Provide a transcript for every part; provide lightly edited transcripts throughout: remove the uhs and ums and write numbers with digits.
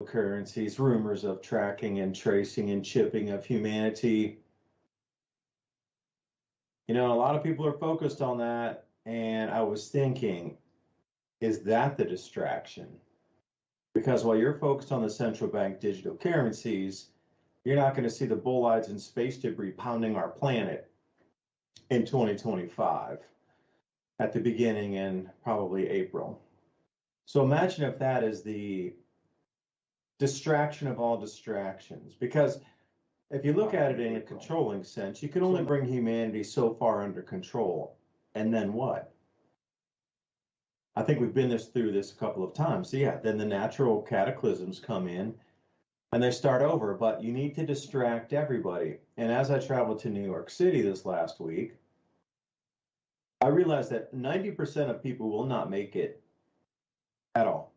currencies, rumors of tracking and tracing and chipping of humanity. You know, a lot of people are focused on that, and I was thinking, is that the distraction? Because while you're focused on the central bank digital currencies, you're not going to see the bolides and space debris pounding our planet in 2025 at the beginning in probably April. So imagine if that is the distraction of all distractions. Because if you look at it in a controlling sense, you can only bring humanity so far under control. And then what? I think we've been through this a couple of times. So yeah, then the natural cataclysms come in and they start over, but you need to distract everybody. And as I traveled to New York City this last week, I realized that 90% of people will not make it at all.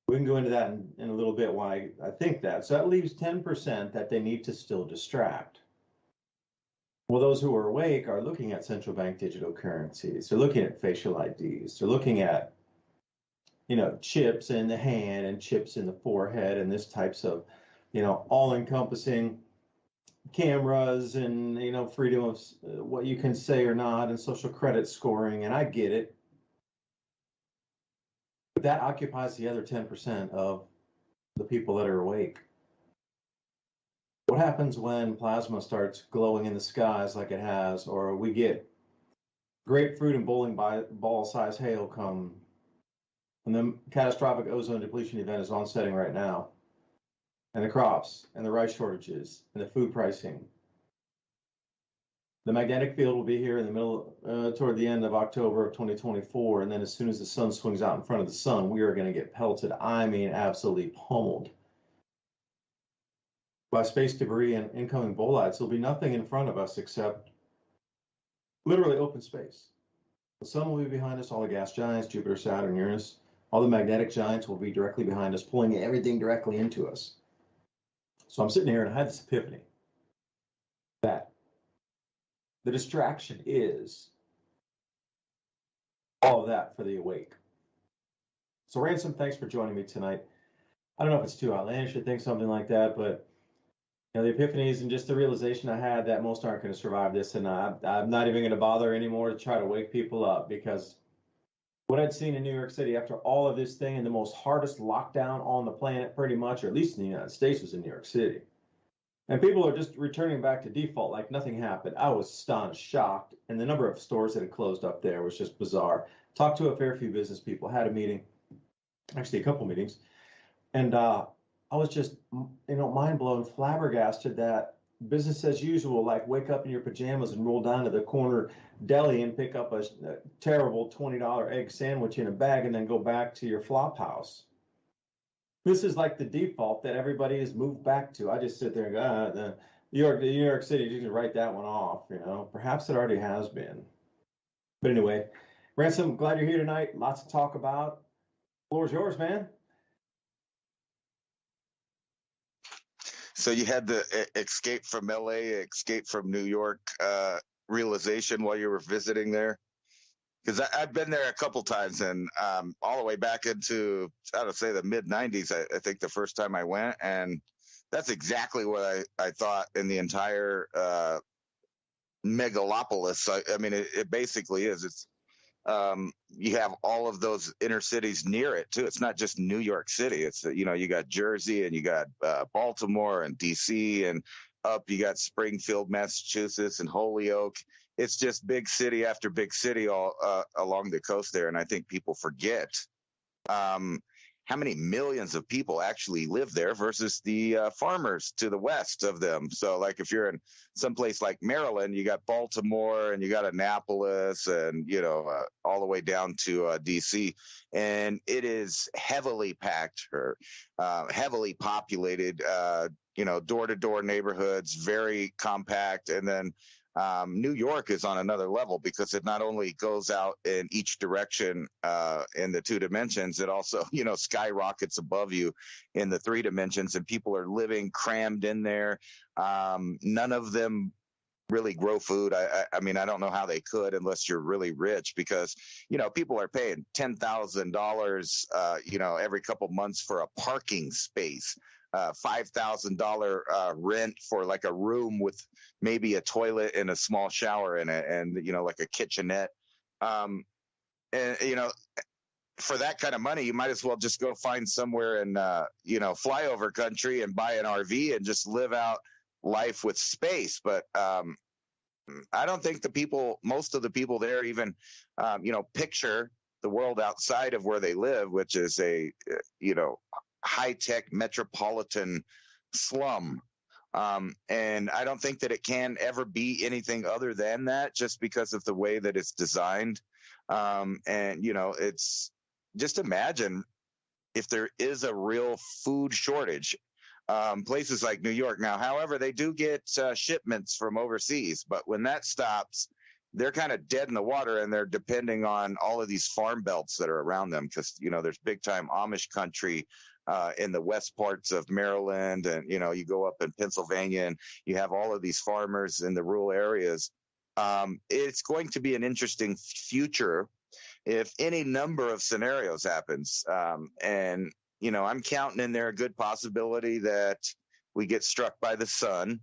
We can go into that in a little bit why I think that. So that leaves 10% that they need to still distract. Well, those who are awake are looking at central bank digital currencies. They're looking at facial IDs. They're looking at, you know, chips in the hand and chips in the forehead and this types of, you know, all-encompassing cameras and, you know, freedom of what you can say or not and social credit scoring. And I get it. But that occupies the other 10% of the people that are awake. What happens when plasma starts glowing in the skies like it has, or we get grapefruit and bowling ball size hail come, and the catastrophic ozone depletion event is onsetting right now, and the crops and the rice shortages and the food pricing? The magnetic field will be here in the middle, toward the end of October of 2024, and then as soon as the sun swings out in front of the sun, we are going to get pelted. I mean, absolutely pummeled by space debris and incoming bolides. There'll be nothing in front of us except literally open space. The sun will be behind us, all the gas giants, Jupiter, Saturn, Uranus, all the magnetic giants will be directly behind us, pulling everything directly into us. So I'm sitting here and I had this epiphany that the distraction is all of that for the awake. So Ransom, thanks for joining me tonight. I don't know if it's too outlandish to think something like that, but you know, the epiphanies and just the realization I had that most aren't going to survive this, and I'm not even going to bother anymore to try to wake people up, because what I'd seen in New York City after all of this thing and the most hardest lockdown on the planet, pretty much, or at least in the United States, was in New York City. And people are just returning back to default like nothing happened. I was stunned, shocked, and the number of stores that had closed up there was just bizarre. Talked to a fair few business people, had a meeting, actually a couple meetings, and I was just, you know, mind blown, flabbergasted that business as usual, like wake up in your pajamas and roll down to the corner deli and pick up a terrible $20 egg sandwich in a bag and then go back to your flop house. This is like the default that everybody has moved back to. I just sit there and go, New York City, you can write that one off, you know. Perhaps it already has been. But anyway, Ransom, glad you're here tonight. Lots to talk about. Floor's yours, man. So you had the escape from LA, escape from New York realization while you were visiting there? Because I've been there a couple times, and all the way back into, I don't say, the mid 90s, I think the first time I went. And that's exactly what I thought in the entire megalopolis. I mean, it basically is. It's you have all of those inner cities near it too. It's not just New York City. It's, you know, you got Jersey and you got Baltimore and DC, and up you got Springfield, Massachusetts, and Holyoke. It's just big city after big city all along the coast there. And I think people forget how many millions of people actually live there versus the farmers to the west of them. So like if you're in someplace like Maryland, you got Baltimore and you got Annapolis and, you know, all the way down to DC. And it is heavily packed or heavily populated, you know, door to door neighborhoods, very compact. And then New York is on another level because it not only goes out in each direction in the two dimensions, it also, you know, skyrockets above you in the three dimensions, and people are living crammed in there. None of them really grow food. I mean, I don't know how they could unless you're really rich, because, people are paying $10,000, every couple months for a parking space, $5,000 rent for like a room with maybe a toilet and a small shower in it, and like a kitchenette. And for that kind of money, you might as well just go find somewhere in flyover country and buy an RV and just live out life with space. But I don't think most of the people there even picture the world outside of where they live, which is a high-tech metropolitan slum. And I don't think that it can ever be anything other than that, just because of the way that it's designed. It's just, imagine if there is a real food shortage. Places like New York now, however, they do get shipments from overseas, but when that stops, they're kind of dead in the water, and they're depending on all of these farm belts that are around them, because there's big time Amish country in the west parts of Maryland, and you go up in Pennsylvania, and you have all of these farmers in the rural areas. It's going to be an interesting future if any number of scenarios happens. And I'm counting in there a good possibility that we get struck by the sun,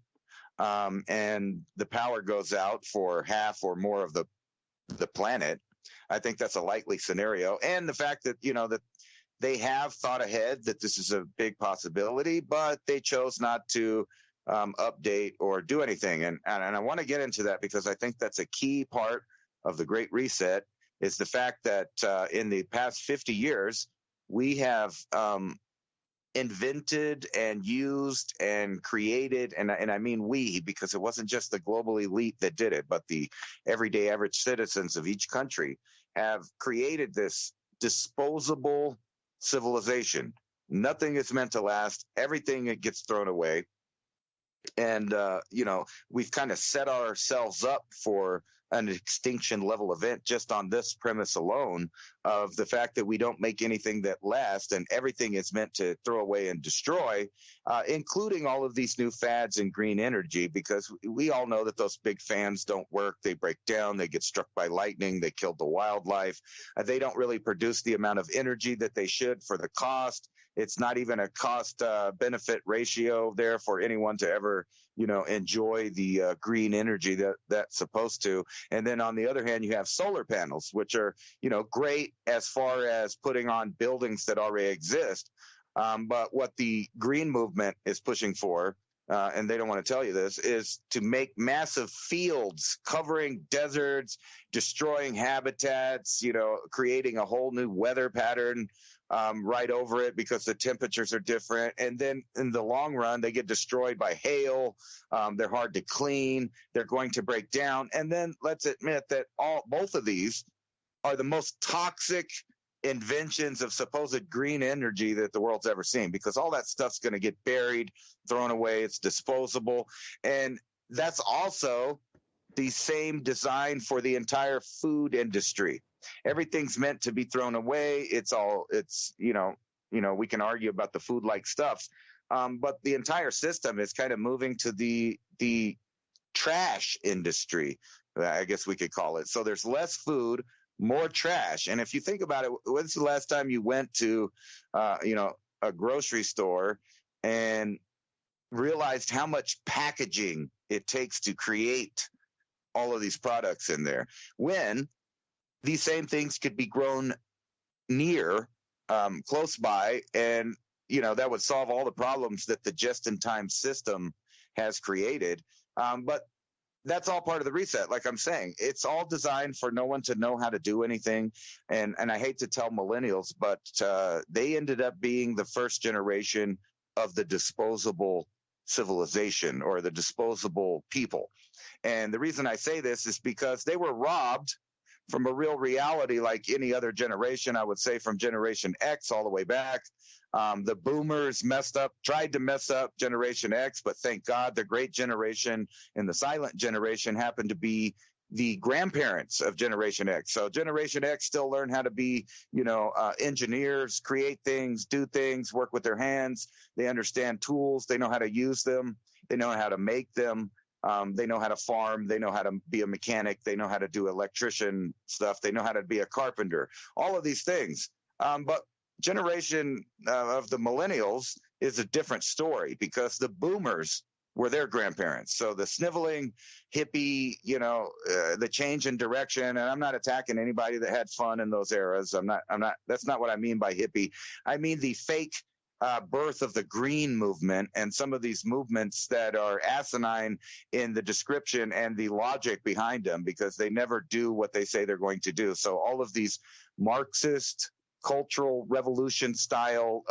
and the power goes out for half or more of the planet. I think that's a likely scenario. And the fact that, that they have thought ahead that this is a big possibility, but they chose not to update or do anything. And I want to get into that, because I think that's a key part of the Great Reset, is the fact that in the past 50 years, we have invented and used and created, and I mean we, because it wasn't just the global elite that did it, but the everyday average citizens of each country have created this disposable civilization. Nothing is meant to last. Everything gets thrown away. And, we've kind of set ourselves up for an extinction level event just on this premise alone, of the fact that we don't make anything that lasts, and everything is meant to throw away and destroy, including all of these new fads in green energy, because we all know that those big fans don't work. They break down, they get struck by lightning, they killed the wildlife. They don't really produce the amount of energy that they should for the cost. It's not even a cost benefit ratio there for anyone to ever, enjoy the green energy that's supposed to. And then on the other hand, you have solar panels, which are, great as far as putting on buildings that already exist. But what the green movement is pushing for, and they don't want to tell you this, is to make massive fields covering deserts, destroying habitats, creating a whole new weather pattern right over it, because the temperatures are different. And then in the long run, they get destroyed by hail. They're hard to clean. They're going to break down. And then let's admit that both of these are the most toxic inventions of supposed green energy that the world's ever seen, because all that stuff's going to get buried, thrown away. It's disposable. And that's also the same design for the entire food industry. Everything's meant to be thrown away. We can argue about the food-like stuffs, but the entire system is kind of moving to the trash industry, I guess we could call it. So there's less food, more trash. And if you think about it, when's the last time you went to, a grocery store and realized how much packaging it takes to create all of these products in there, when these same things could be grown near, close by, and that would solve all the problems that the just-in-time system has created. But that's all part of the reset. Like I'm saying, it's all designed for no one to know how to do anything. And I hate to tell millennials, but they ended up being the first generation of the disposable civilization, or the disposable people. And the reason I say this is because they were robbed from a real reality like any other generation. I would say from Generation X all the way back. The boomers tried to mess up Generation X, but thank God the great generation and the silent generation happened to be the grandparents of Generation X. So Generation X still learn how to be, engineers, create things, do things, work with their hands. They understand tools. They know how to use them. They know how to make them. They know how to farm. They know how to be a mechanic. They know how to do electrician stuff. They know how to be a carpenter. All of these things. But generation of the millennials is a different story because the boomers were their grandparents. So the sniveling hippie, the change in direction. And I'm not attacking anybody that had fun in those eras. That's not what I mean by hippie. I mean the fake birth of the green movement and some of these movements that are asinine in the description and the logic behind them because they never do what they say they're going to do. So all of these Marxist cultural revolution style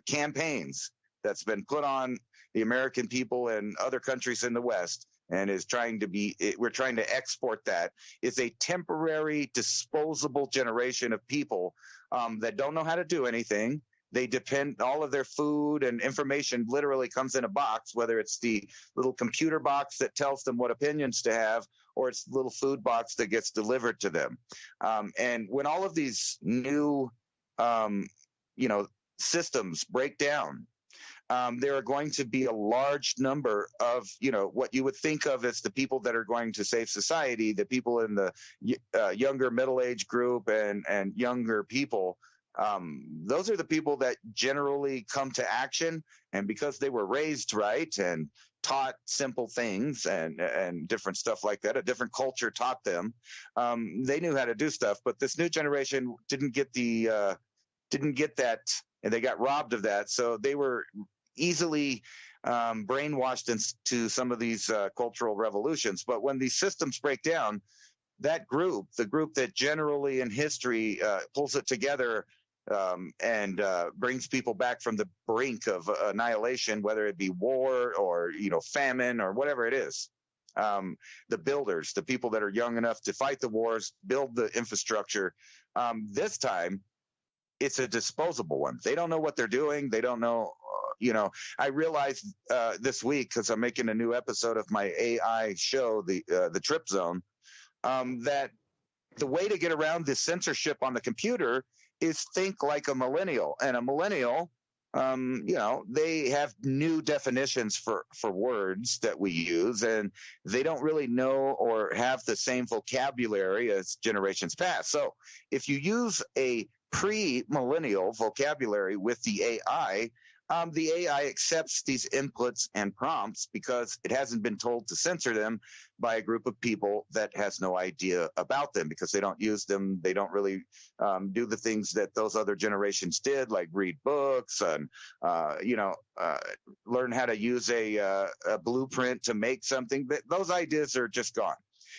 campaigns that's been put on the American people and other countries in the West and we're trying to export that, is a temporary disposable generation of people that don't know how to do anything. They depend, all of their food and information literally comes in a box, whether it's the little computer box that tells them what opinions to have, or it's the little food box that gets delivered to them. And when all of these new, systems break down, there are going to be a large number of, what you would think of as the people that are going to save society, the people in the younger middle-age group and younger people. Those are the people that generally come to action, and because they were raised right and taught simple things and different stuff like that, a different culture taught them, they knew how to do stuff. But this new generation didn't get that, and they got robbed of that. So they were easily brainwashed into some of these cultural revolutions. But when these systems break down, that group, the group that generally in history pulls it together and brings people back from the brink of annihilation, whether it be war or famine or whatever it is. The builders, the people that are young enough to fight the wars, build the infrastructure. This time, it's a disposable one. They don't know what they're doing. They don't know. I realized this week, because I'm making a new episode of my AI show, the Trip Zone, that the way to get around the censorship on the computer is think like a millennial. And a millennial, they have new definitions for words that we use, and they don't really know or have the same vocabulary as generations past. So if you use a pre-millennial vocabulary with the AI accepts these inputs and prompts because it hasn't been told to censor them by a group of people that has no idea about them, because they don't use them. They don't really do the things that those other generations did, like read books and, learn how to use a blueprint to make something. But those ideas are just gone.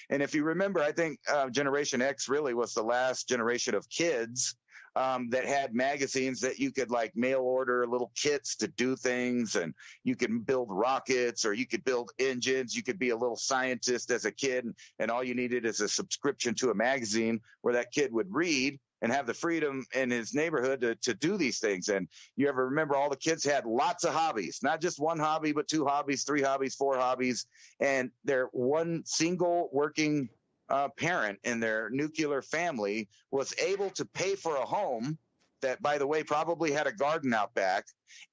And if you remember, I think Generation X really was the last generation of kids that had magazines that you could like mail order little kits to do things, and you can build rockets or you could build engines. You could be a little scientist as a kid, and all you needed is a subscription to a magazine where that kid would read and have the freedom in his neighborhood to do these things. And you ever remember all the kids had lots of hobbies, not just one hobby, but 2 hobbies, 3 hobbies, 4 hobbies, and their one single working parent in their nuclear family was able to pay for a home that, by the way, probably had a garden out back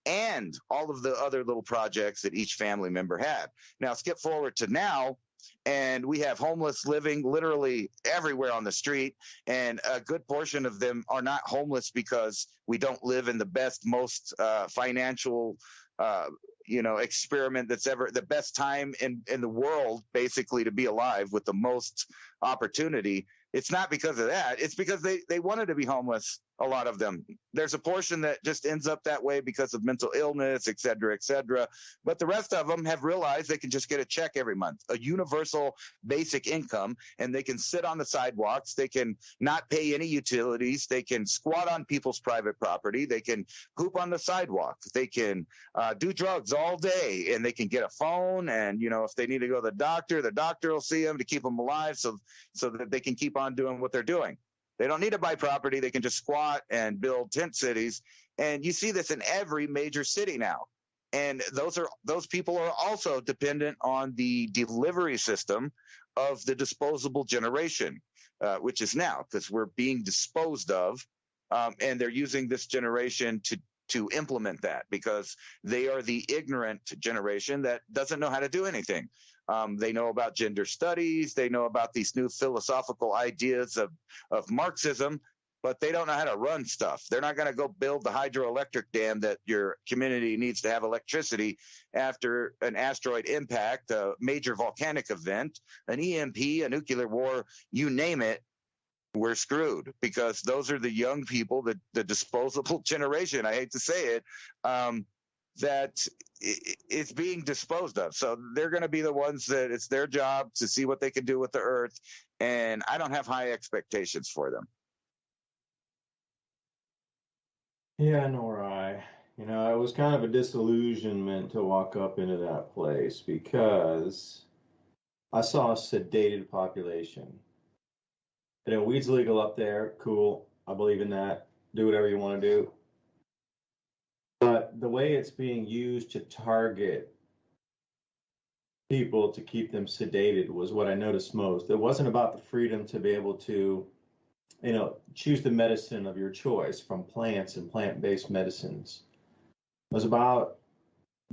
and all of the other little projects that each family member had. Now, skip forward to now, and we have homeless living literally everywhere on the street, and a good portion of them are not homeless because we don't live in the best, most financial experiment that's ever, the best time in the world, basically, to be alive with the most opportunity. It's not because of that. It's because they wanted to be homeless, a lot of them. There's a portion that just ends up that way because of mental illness, et cetera, et cetera. But the rest of them have realized they can just get a check every month, a universal basic income, and they can sit on the sidewalks. They can not pay any utilities. They can squat on people's private property. They can poop on the sidewalk. They can do drugs all day, and they can get a phone. And, if they need to go to the doctor will see them to keep them alive so that they can keep on doing what they're doing. They don't need to buy property. They can just squat and build tent cities. And you see this in every major city now. And those people are also dependent on the delivery system of the disposable generation, which is now, because we're being disposed of. And they're using this generation to implement that, because they are the ignorant generation that doesn't know how to do anything. They know about gender studies. They know about these new philosophical ideas of Marxism, but they don't know how to run stuff. They're not going to go build the hydroelectric dam that your community needs to have electricity after an asteroid impact, a major volcanic event, an EMP, a nuclear war, you name it. We're screwed, because those are the young people, the disposable generation, I hate to say it, that it's being disposed of. So they're going to be the ones that it's their job to see what they can do with the earth. And I don't have high expectations for them. Yeah, nor I. You know, it was kind of a disillusionment to walk up into that place because I saw a sedated population. You know, weed's legal up there. Cool. I believe in that. Do whatever you want to do. But the way it's being used to target people to keep them sedated was what I noticed most. It wasn't about the freedom to be able to, you know, choose the medicine of your choice from plants and plant-based medicines. It was about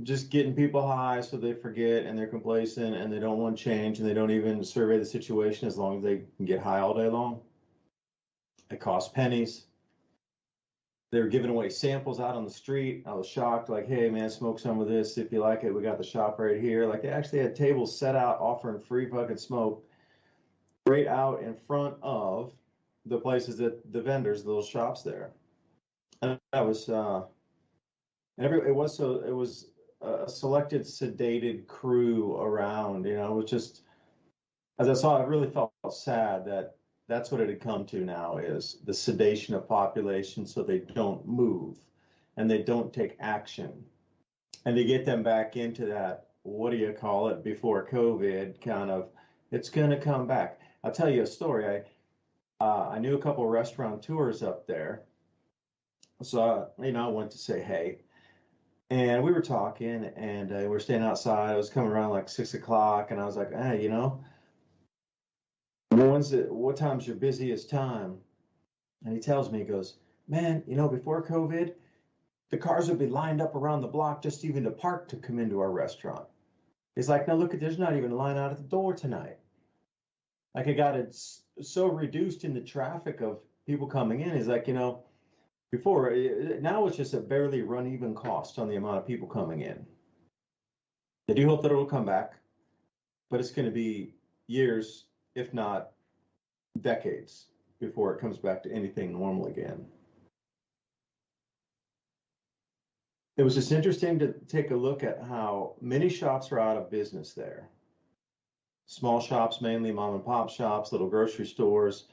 just getting people high so they forget and they're complacent and they don't want change and they don't even survey the situation as long as they can get high all day long. It costs pennies. They were giving away samples out on the street. I was shocked, like, hey, man, smoke some of this. If you like it, we got the shop right here. Like, they actually had tables set out offering free fucking smoke right out in front of the places that the vendors, the little shops there. And that was, it was a selected, sedated crew around, you know. It was just, as I saw, I really felt sad that that's what it had come to now, is the sedation of population so they don't move and they don't take action. And to get them back into that, what do you call it, before COVID kind of, it's going to come back. I'll tell you a story. I knew a couple of restaurateurs up there. So, you know, I went to say hey. And we were talking and we were staying outside. It was coming around like 6 o'clock. And I was like, hey, you know, what time's your busiest time? And he tells me, he goes, man, you know, before COVID, the cars would be lined up around the block just even to park to come into our restaurant. He's like, now look, there's not even a line out at the door tonight. Like, it got so reduced in the traffic of people coming in. He's like, you know, before, now it's just a barely run even cost on the amount of people coming in. They do hope that it'll come back, but it's going to be years, if not decades, before it comes back to anything normal again. It was just interesting to take a look at how many shops are out of business there. Small shops, mainly mom and pop shops, little grocery stores,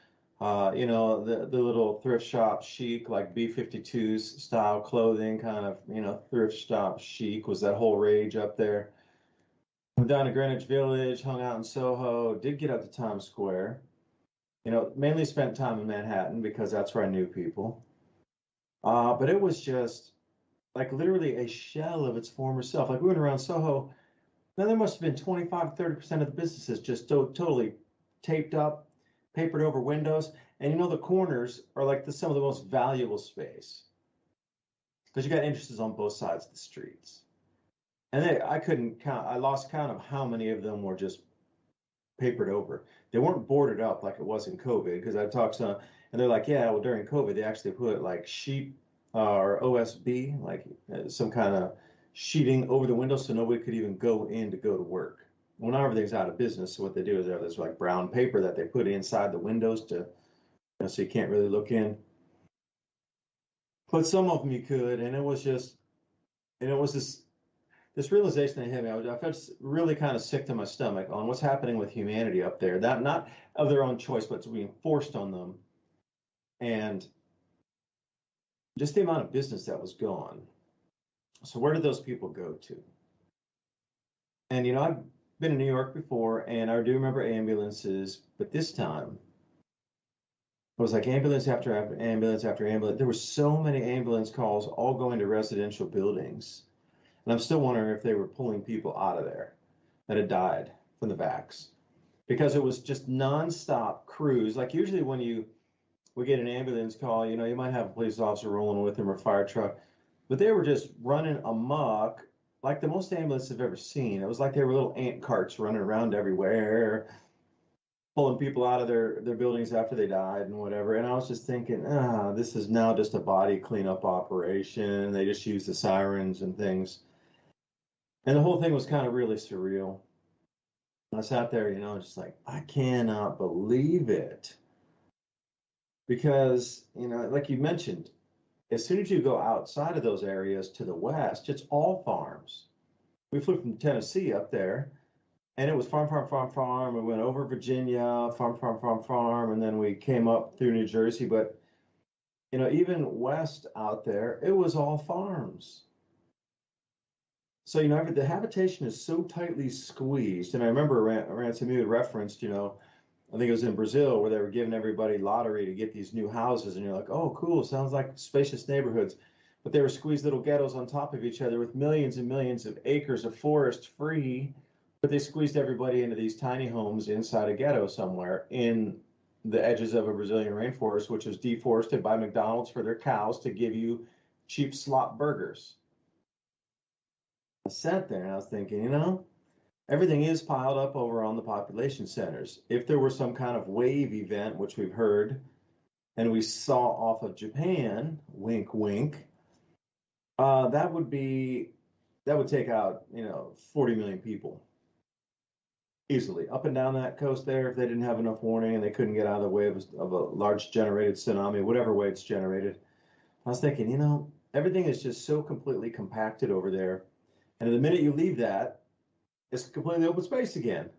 you know, the little thrift shop chic, like B-52s style clothing, kind of, you know, thrift shop chic was that whole rage up there. Went down to Greenwich Village, hung out in Soho, did get up to Times Square. You know, mainly spent time in Manhattan because that's where I knew people. But it was just like literally a shell of its former self. Like, we went around Soho. Now there must have been 25-30% of the businesses just totally taped up, papered over windows. And you know, the corners are like some of the most valuable space because you got entrances on both sides of the streets. And I couldn't count. I lost count of how many of them were just papered over. They weren't boarded up like it was in COVID, because I talked to some, and they're like, yeah, well, during COVID, they actually put like sheet or OSB, like some kind of sheeting over the windows so nobody could even go in to go to work. Well, now everything's out of business, so what they do is they have this like brown paper that they put inside the windows to, you know, so you can't really look in. But some of them you could, and it was this realization that hit me. I felt really kind of sick to my stomach on what's happening with humanity up there. That not of their own choice, but it's being forced on them, and just the amount of business that was gone. So where did those people go to? And you know, I've been in New York before, and I do remember ambulances, but this time it was like ambulance after ambulance after ambulance. There were so many ambulance calls, all going to residential buildings. And I'm still wondering if they were pulling people out of there that had died from the vax, because it was just nonstop crews. Like, usually when we get an ambulance call, you know, you might have a police officer rolling with them or a fire truck, but they were just running amok like the most ambulances I've ever seen. It was like they were little ant carts running around everywhere, pulling people out of their buildings after they died and whatever. And I was just thinking, this is now just a body cleanup operation. They just use the sirens and things. And the whole thing was kind of really surreal. I sat there, just like, I cannot believe it. Because, like you mentioned, as soon as you go outside of those areas to the west, it's all farms. We flew from Tennessee up there, and it was farm, farm, farm, farm. We went over Virginia, farm, farm, farm, farm, and then we came up through New Jersey. But, even west out there, it was all farms. So, the habitation is so tightly squeezed. And I remember Ransom, you had referenced, I think it was in Brazil where they were giving everybody lottery to get these new houses. And you're like, oh, cool, sounds like spacious neighborhoods. But they were squeezed little ghettos on top of each other with millions and millions of acres of forest free. But they squeezed everybody into these tiny homes inside a ghetto somewhere in the edges of a Brazilian rainforest, which was deforested by McDonald's for their cows to give you cheap slop burgers. I sat there and I was thinking, everything is piled up over on the population centers. If there were some kind of wave event, which we've heard, and we saw off of Japan, wink, wink, that would take out, 40 million people easily up and down that coast there. If they didn't have enough warning and they couldn't get out of the way of a large generated tsunami, whatever way it's generated. I was thinking, everything is just so completely compacted over there. And the minute you leave that, it's completely open space again.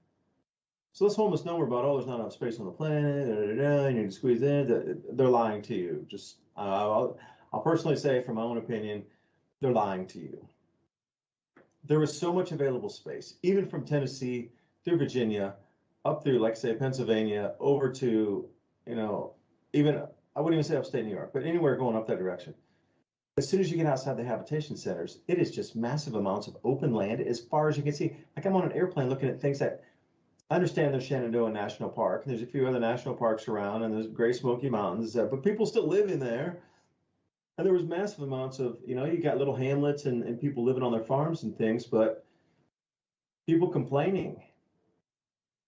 So this whole misnomer about, there's not enough space on the planet, you need to squeeze in, they're lying to you. Just, I'll personally say, from my own opinion, they're lying to you. There was so much available space, even from Tennessee through Virginia, up through, like say, Pennsylvania, over to, even, I wouldn't even say upstate New York, but anywhere going up that direction. As soon as you get outside the habitation centers, it is just massive amounts of open land as far as you can see. Like I'm on an airplane looking at things that I understand there's Shenandoah National Park, and there's a few other national parks around, and there's Great Smoky Mountains, but people still live in there. And there was massive amounts of, you got little hamlets and people living on their farms and things, but people complaining.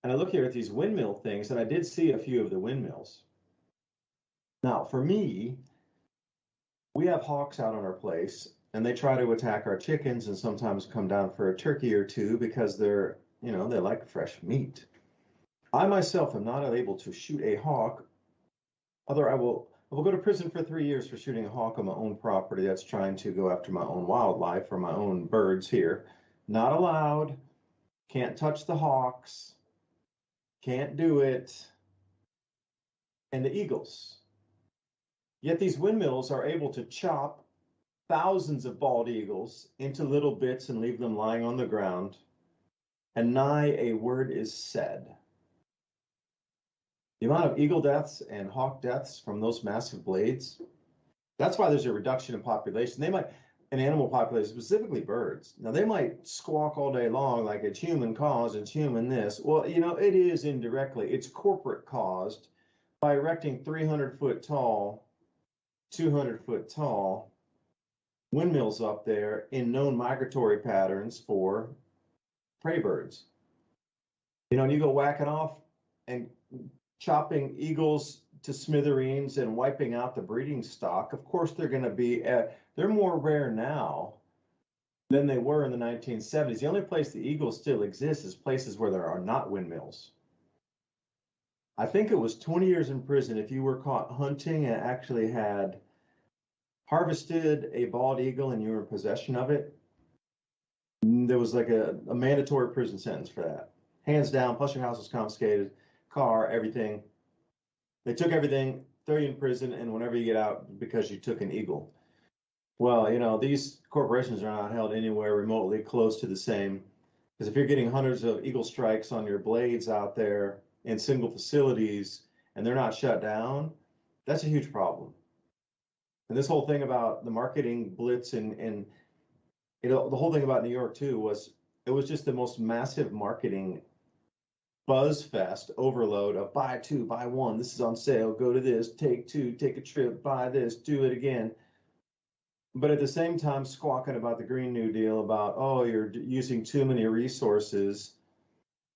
And I look here at these windmill things, and I did see a few of the windmills. Now, for me, we have hawks out on our place, and they try to attack our chickens and sometimes come down for a turkey or two because they're, they like fresh meat. I myself am not able to shoot a hawk, although I will go to prison for 3 years for shooting a hawk on my own property that's trying to go after my own wildlife or my own birds here. Not allowed. Can't touch the hawks. Can't do it. And the eagles. Yet these windmills are able to chop thousands of bald eagles into little bits and leave them lying on the ground, and nigh a word is said. The amount of eagle deaths and hawk deaths from those massive blades, that's why there's a reduction in population. They might, an animal population, specifically birds, now they might squawk all day long like it's human caused, it's human this. Well, it is indirectly. It's corporate caused by erecting 300-foot tall 200-foot tall windmills up there in known migratory patterns for prey birds. And you go whacking off and chopping eagles to smithereens and wiping out the breeding stock. Of course, they're going to be, they're more rare now than they were in the 1970s. The only place the eagles still exist is places where there are not windmills. I think it was 20 years in prison if you were caught hunting and actually had harvested a bald eagle and you were in possession of it. There was like a mandatory prison sentence for that. Hands down, plus your house was confiscated, car, everything. They took everything, throw you in prison, and whenever you get out, because you took an eagle. Well, these corporations are not held anywhere remotely close to the same. Because if you're getting hundreds of eagle strikes on your blades out there in single facilities and they're not shut down, that's a huge problem. And this whole thing about the marketing blitz and the whole thing about New York too was it was just the most massive marketing buzz fest overload of buy two, buy one, this is on sale, go to this, take two, take a trip, buy this, do it again. but at the same time squawking about the Green New Deal, about, oh, you're using too many resources,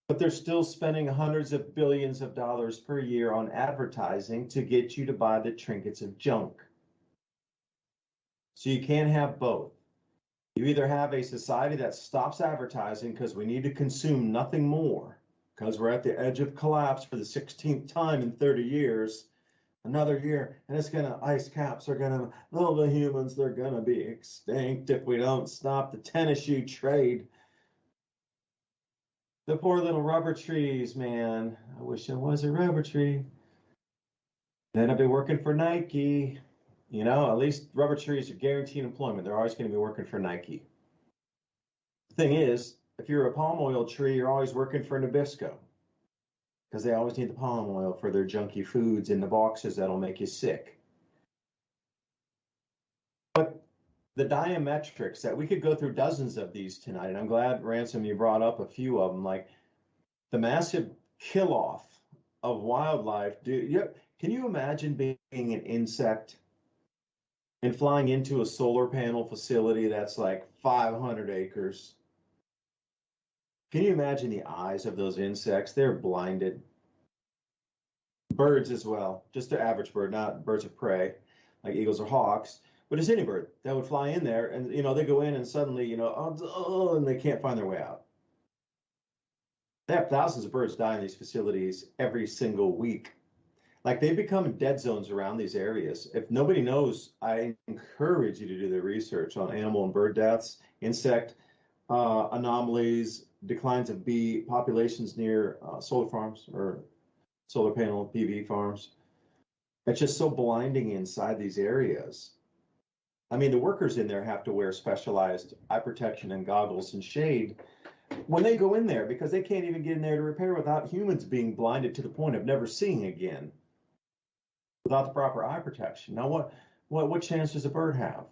but they're still spending hundreds of billions of dollars per year on advertising to get you to buy the trinkets of junk. So you can't have both. You either have a society that stops advertising because we need to consume nothing more, because we're at the edge of collapse for the 16th time in 30 years, another year, and it's gonna, ice caps are gonna, all the humans, they're gonna be extinct if we don't stop the tennis shoe trade. The poor little rubber trees, man. I wish I was a rubber tree. Then I'd be working for Nike. You know, at least rubber trees are guaranteed employment. They're always going to be working for Nike. The thing is, if you're a palm oil tree, you're always working for Nabisco, because they always need the palm oil for their junky foods in the boxes that'll make you sick. But the diametrics that we could go through dozens of these tonight, and I'm glad, Ransom, you brought up a few of them, like the massive kill off of wildlife. Can you imagine being an insect and flying into a solar panel facility that's like 500 acres? Can you imagine the eyes of those insects? They're blinded. Birds as well, just the average bird, not birds of prey like eagles or hawks, but just any bird that would fly in there, and they go in and suddenly and they can't find their way out. They have thousands of birds die in these facilities every single week. Like, they become dead zones around these areas. If nobody knows, I encourage you to do the research on animal and bird deaths, insect anomalies, declines of bee populations near solar farms or solar panel PV farms. It's just so blinding inside these areas. I mean, the workers in there have to wear specialized eye protection and goggles and shade when they go in there, because they can't even get in there to repair without humans being blinded to the point of never seeing again, without the proper eye protection. Now, what chance does a bird have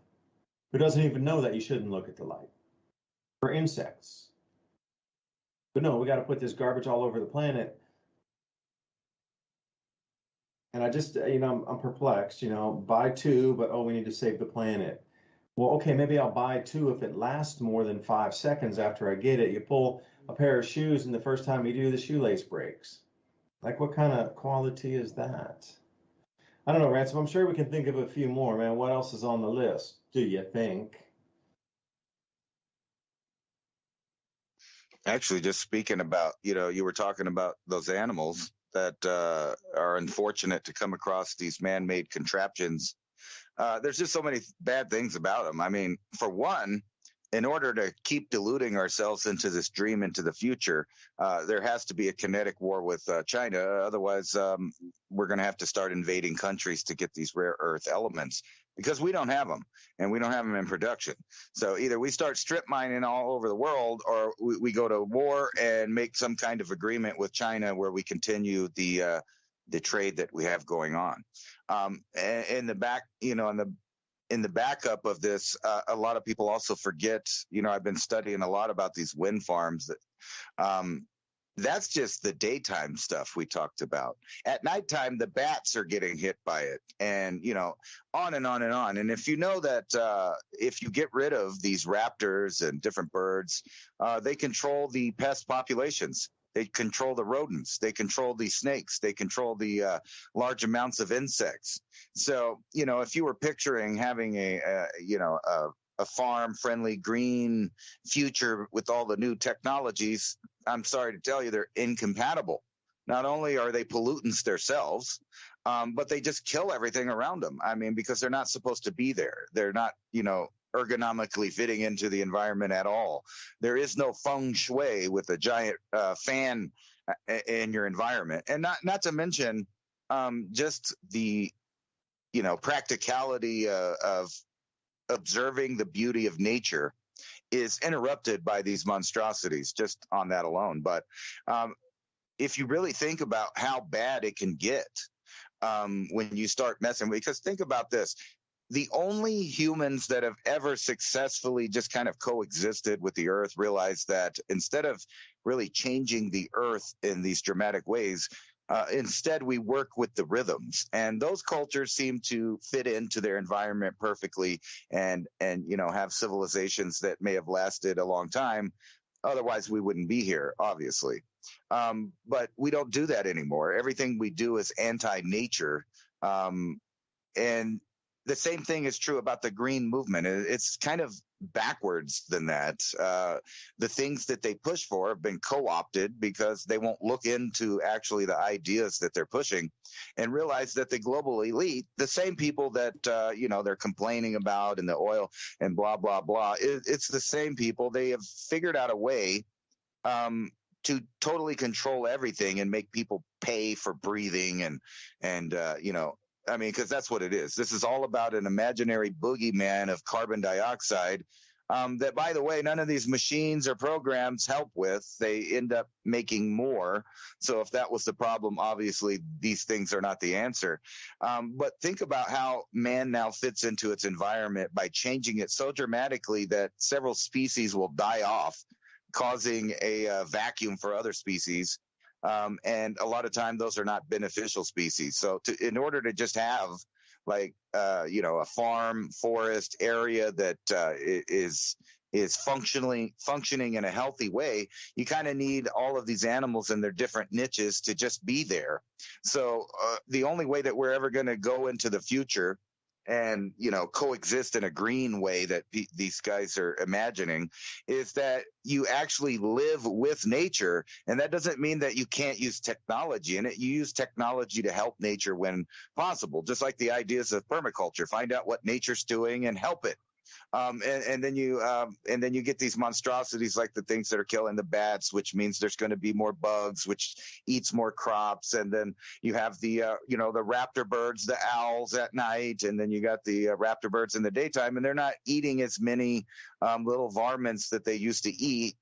who doesn't even know that you shouldn't look at the light? For insects. But no, we got to put this garbage all over the planet. And I just, I'm perplexed, buy two, but we need to save the planet. Well, okay, maybe I'll buy two if it lasts more than 5 seconds after I get it. You pull a pair of shoes, and the first time you do, the shoelace breaks. Like, what kind of quality is that? I don't know, Ransom. I'm sure we can think of a few more, man. What else is on the list, do you think? Actually, just speaking about, you were talking about those animals that are unfortunate to come across these man-made contraptions. There's just so many bad things about them. I mean, for one, in order to keep deluding ourselves into this dream into the future, there has to be a kinetic war with China. Otherwise, we're going to have to start invading countries to get these rare earth elements, because we don't have them, and we don't have them in production. So either we start strip mining all over the world, or we go to war and make some kind of agreement with China where we continue the trade that we have going on. In the back, in the backup of this, a lot of people also forget, I've been studying a lot about these wind farms. That's just the daytime stuff we talked about. At nighttime, the bats are getting hit by it, and, on and on and on. And if you know that if you get rid of these raptors and different birds, they control the pest populations. They control the rodents. They control the snakes. They control the large amounts of insects. So, if you were picturing having a farm-friendly green future with all the new technologies, I'm sorry to tell you, they're incompatible. Not only are they pollutants themselves, but they just kill everything around them. I mean, because they're not supposed to be there. They're not, ergonomically fitting into the environment at all. There is no feng shui with a giant fan in your environment. And not to mention just the, practicality of observing the beauty of nature is interrupted by these monstrosities, just on that alone. But if you really think about how bad it can get when you start messing with, because think about this, the only humans that have ever successfully just kind of coexisted with the earth realized that instead of really changing the earth in these dramatic ways, Instead, we work with the rhythms, and those cultures seem to fit into their environment perfectly, and have civilizations that may have lasted a long time. Otherwise, we wouldn't be here, obviously. But we don't do that anymore. Everything we do is anti-nature, and the same thing is true about the green movement. It's kind of backwards than that. The things that they push for have been co-opted because they won't look into actually the ideas that they're pushing and realize that the global elite, the same people that, they're complaining about in the oil and blah, blah, blah, it's the same people. They have figured out a way to totally control everything and make people pay for breathing because that's what it is. This is all about an imaginary boogeyman of carbon dioxide that, by the way, none of these machines or programs help with. They end up making more. So if that was the problem, obviously these things are not the answer. But think about how man now fits into its environment by changing it so dramatically that several species will die off, causing a vacuum for other species. And a lot of time those are not beneficial species. So in order to just have a farm forest area that is functioning in a healthy way, you kind of need all of these animals in their different niches to just be there. So the only way that we're ever going to go into the future and coexist in a green way that these guys are imagining is that you actually live with nature. And that doesn't mean that you can't use technology in it. You use technology to help nature when possible, just like the ideas of permaculture. Find out what nature's doing and help it. And then you get these monstrosities like the things that are killing the bats, which means there's going to be more bugs, which eats more crops. And then you have the raptor birds, the owls at night, and then you got the raptor birds in the daytime, and they're not eating as many little varmints that they used to eat,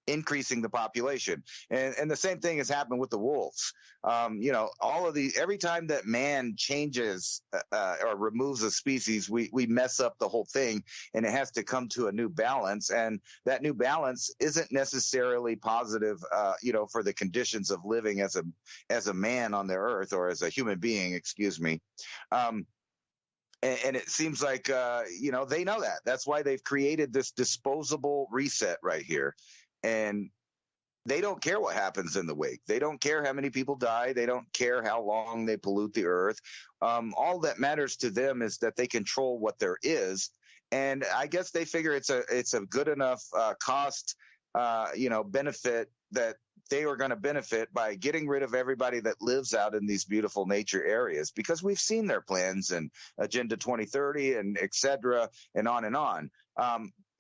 increasing the population. And the same thing has happened with the wolves. All of these, every time that man changes or removes a species, we mess up the whole thing, and it has to come to a new balance. And that new balance isn't necessarily positive, for the conditions of living as a man on the earth, or as a human being, excuse me. And it seems like, they know that. That's why they've created this disposable reset right here. And they don't care what happens in the wake. They don't care how many people die. They don't care how long they pollute the earth. All that matters to them is that they control what there is. And I guess they figure it's a good enough cost, benefit that they are going to benefit by getting rid of everybody that lives out in these beautiful nature areas, because we've seen their plans and Agenda 2030 and et cetera, and on and on.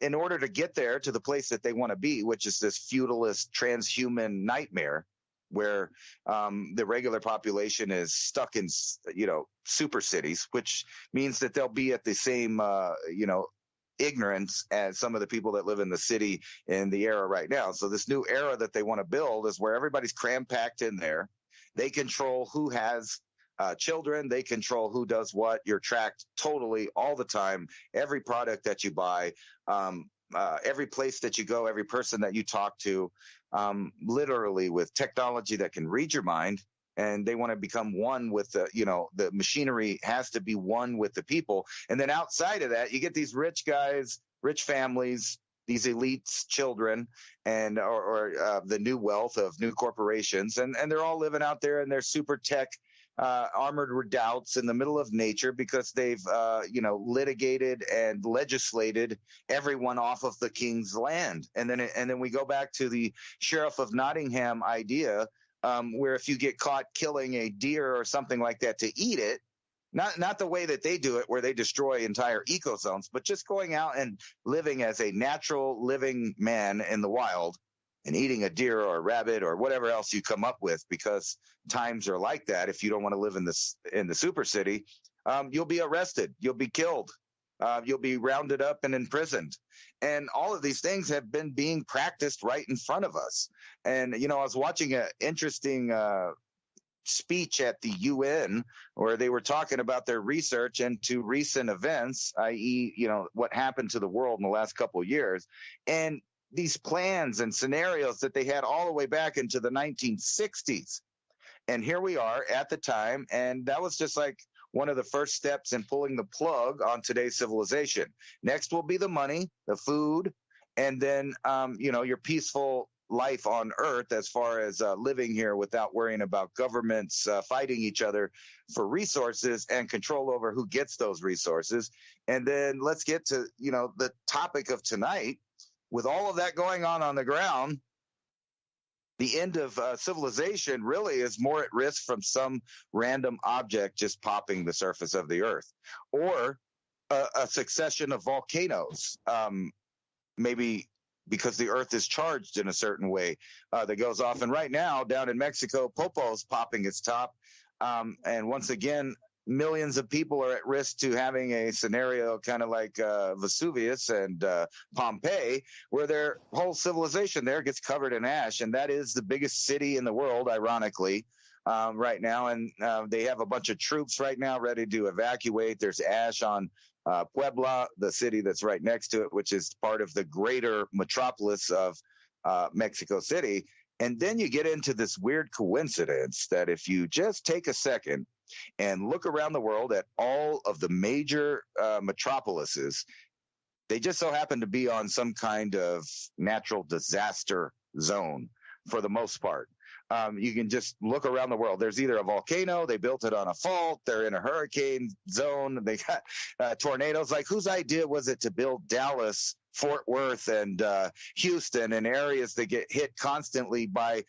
In order to get there to the place that they want to be, which is this feudalist transhuman nightmare where the regular population is stuck in, super cities, which means that they'll be at the same, ignorance as some of the people that live in the city in the era right now. So this new era that they want to build is where everybody's cram packed in there. They control who has children. They control who does what. You're tracked totally all the time. Every product that you buy, every place that you go, every person that you talk to, literally with technology that can read your mind. And they want to become one with the machinery has to be one with the people. And then outside of that, you get these rich guys, rich families, these elites' children, and or the new wealth of new corporations. And they're all living out there in their super tech armored redoubts in the middle of nature because they've, litigated and legislated everyone off of the king's land. And then we go back to the Sheriff of Nottingham idea, where if you get caught killing a deer or something like that to eat it, not the way that they do it, where they destroy entire ecozones, but just going out and living as a natural living man in the wild and eating a deer or a rabbit or whatever else you come up with, because times are like that. If you don't want to live in the super city, you'll be arrested, you'll be killed, you'll be rounded up and imprisoned. And all of these things have been being practiced right in front of us. And, I was watching an interesting speech at the UN where they were talking about their research into recent events, i.e., what happened to the world in the last couple of years. And these plans and scenarios that they had all the way back into the 1960s. And here we are at the time. And that was just like one of the first steps in pulling the plug on today's civilization. Next will be the money, the food, and then, your peaceful life on Earth as far as living here without worrying about governments fighting each other for resources and control over who gets those resources. And then let's get to, the topic of tonight. With all of that going on the ground, the end of civilization really is more at risk from some random object just popping the surface of the Earth, or a succession of volcanoes, maybe because the Earth is charged in a certain way that goes off. And right now, down in Mexico, Popo's popping its top. And once again, millions of people are at risk to having a scenario kind of like Vesuvius and Pompeii, where their whole civilization there gets covered in ash. And that is the biggest city in the world, ironically, right now. And they have a bunch of troops right now ready to evacuate. There's ash on Puebla, the city that's right next to it, which is part of the greater metropolis of Mexico City. And then you get into this weird coincidence that if you just take a second and look around the world at all of the major metropolises, they just so happen to be on some kind of natural disaster zone for the most part. You can just look around the world. There's either a volcano, they built it on a fault, they're in a hurricane zone, they got tornadoes. Like, whose idea was it to build Dallas, Fort Worth, and Houston in areas that get hit constantly by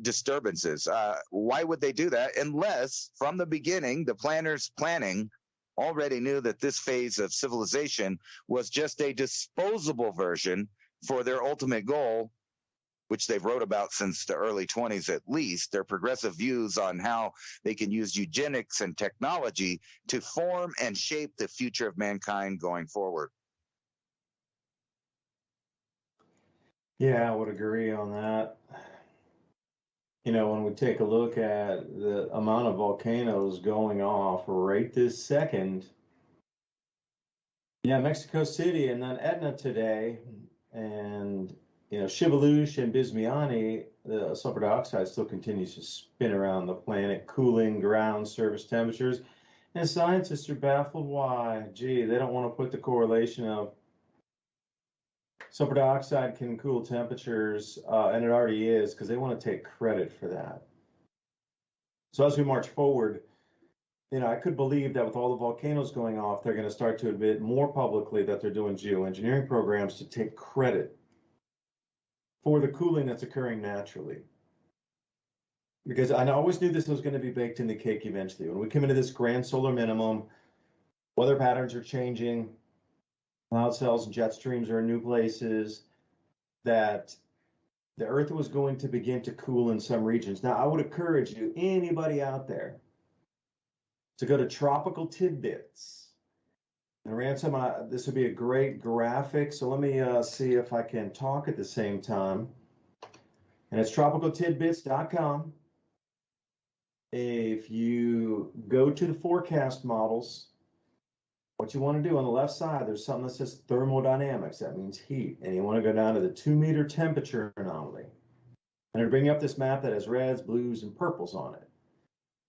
disturbances? Why would they do that? Unless from the beginning, the planners planning already knew that this phase of civilization was just a disposable version for their ultimate goal, which they've wrote about since the early 20s at least, their progressive views on how they can use eugenics and technology to form and shape the future of mankind going forward. Yeah, I would agree on that. When we take a look at the amount of volcanoes going off right this second, yeah, Mexico City and then Etna today, and Shivalush and Bismiani, the sulfur dioxide still continues to spin around the planet, cooling ground surface temperatures. And scientists are baffled why. Gee, they don't want to put the correlation of sulfur dioxide can cool temperatures, and it already is, because they want to take credit for that. So as we march forward, I could believe that with all the volcanoes going off, they're going to start to admit more publicly that they're doing geoengineering programs to take credit for the cooling that's occurring naturally. Because I always knew this was going to be baked in the cake eventually. When we come into this grand solar minimum, weather patterns are changing, cloud cells and jet streams are in new places, that the Earth was going to begin to cool in some regions. Now, I would encourage you, anybody out there, to go to Tropical Tidbits. And Ransom, this would be a great graphic. So let me see if I can talk at the same time. And it's tropicaltidbits.com. If you go to the forecast models, what you want to do on the left side, there's something that says thermodynamics. That means heat. And you want to go down to the 2-meter temperature anomaly. And it'll bring you up this map that has reds, blues, and purples on it.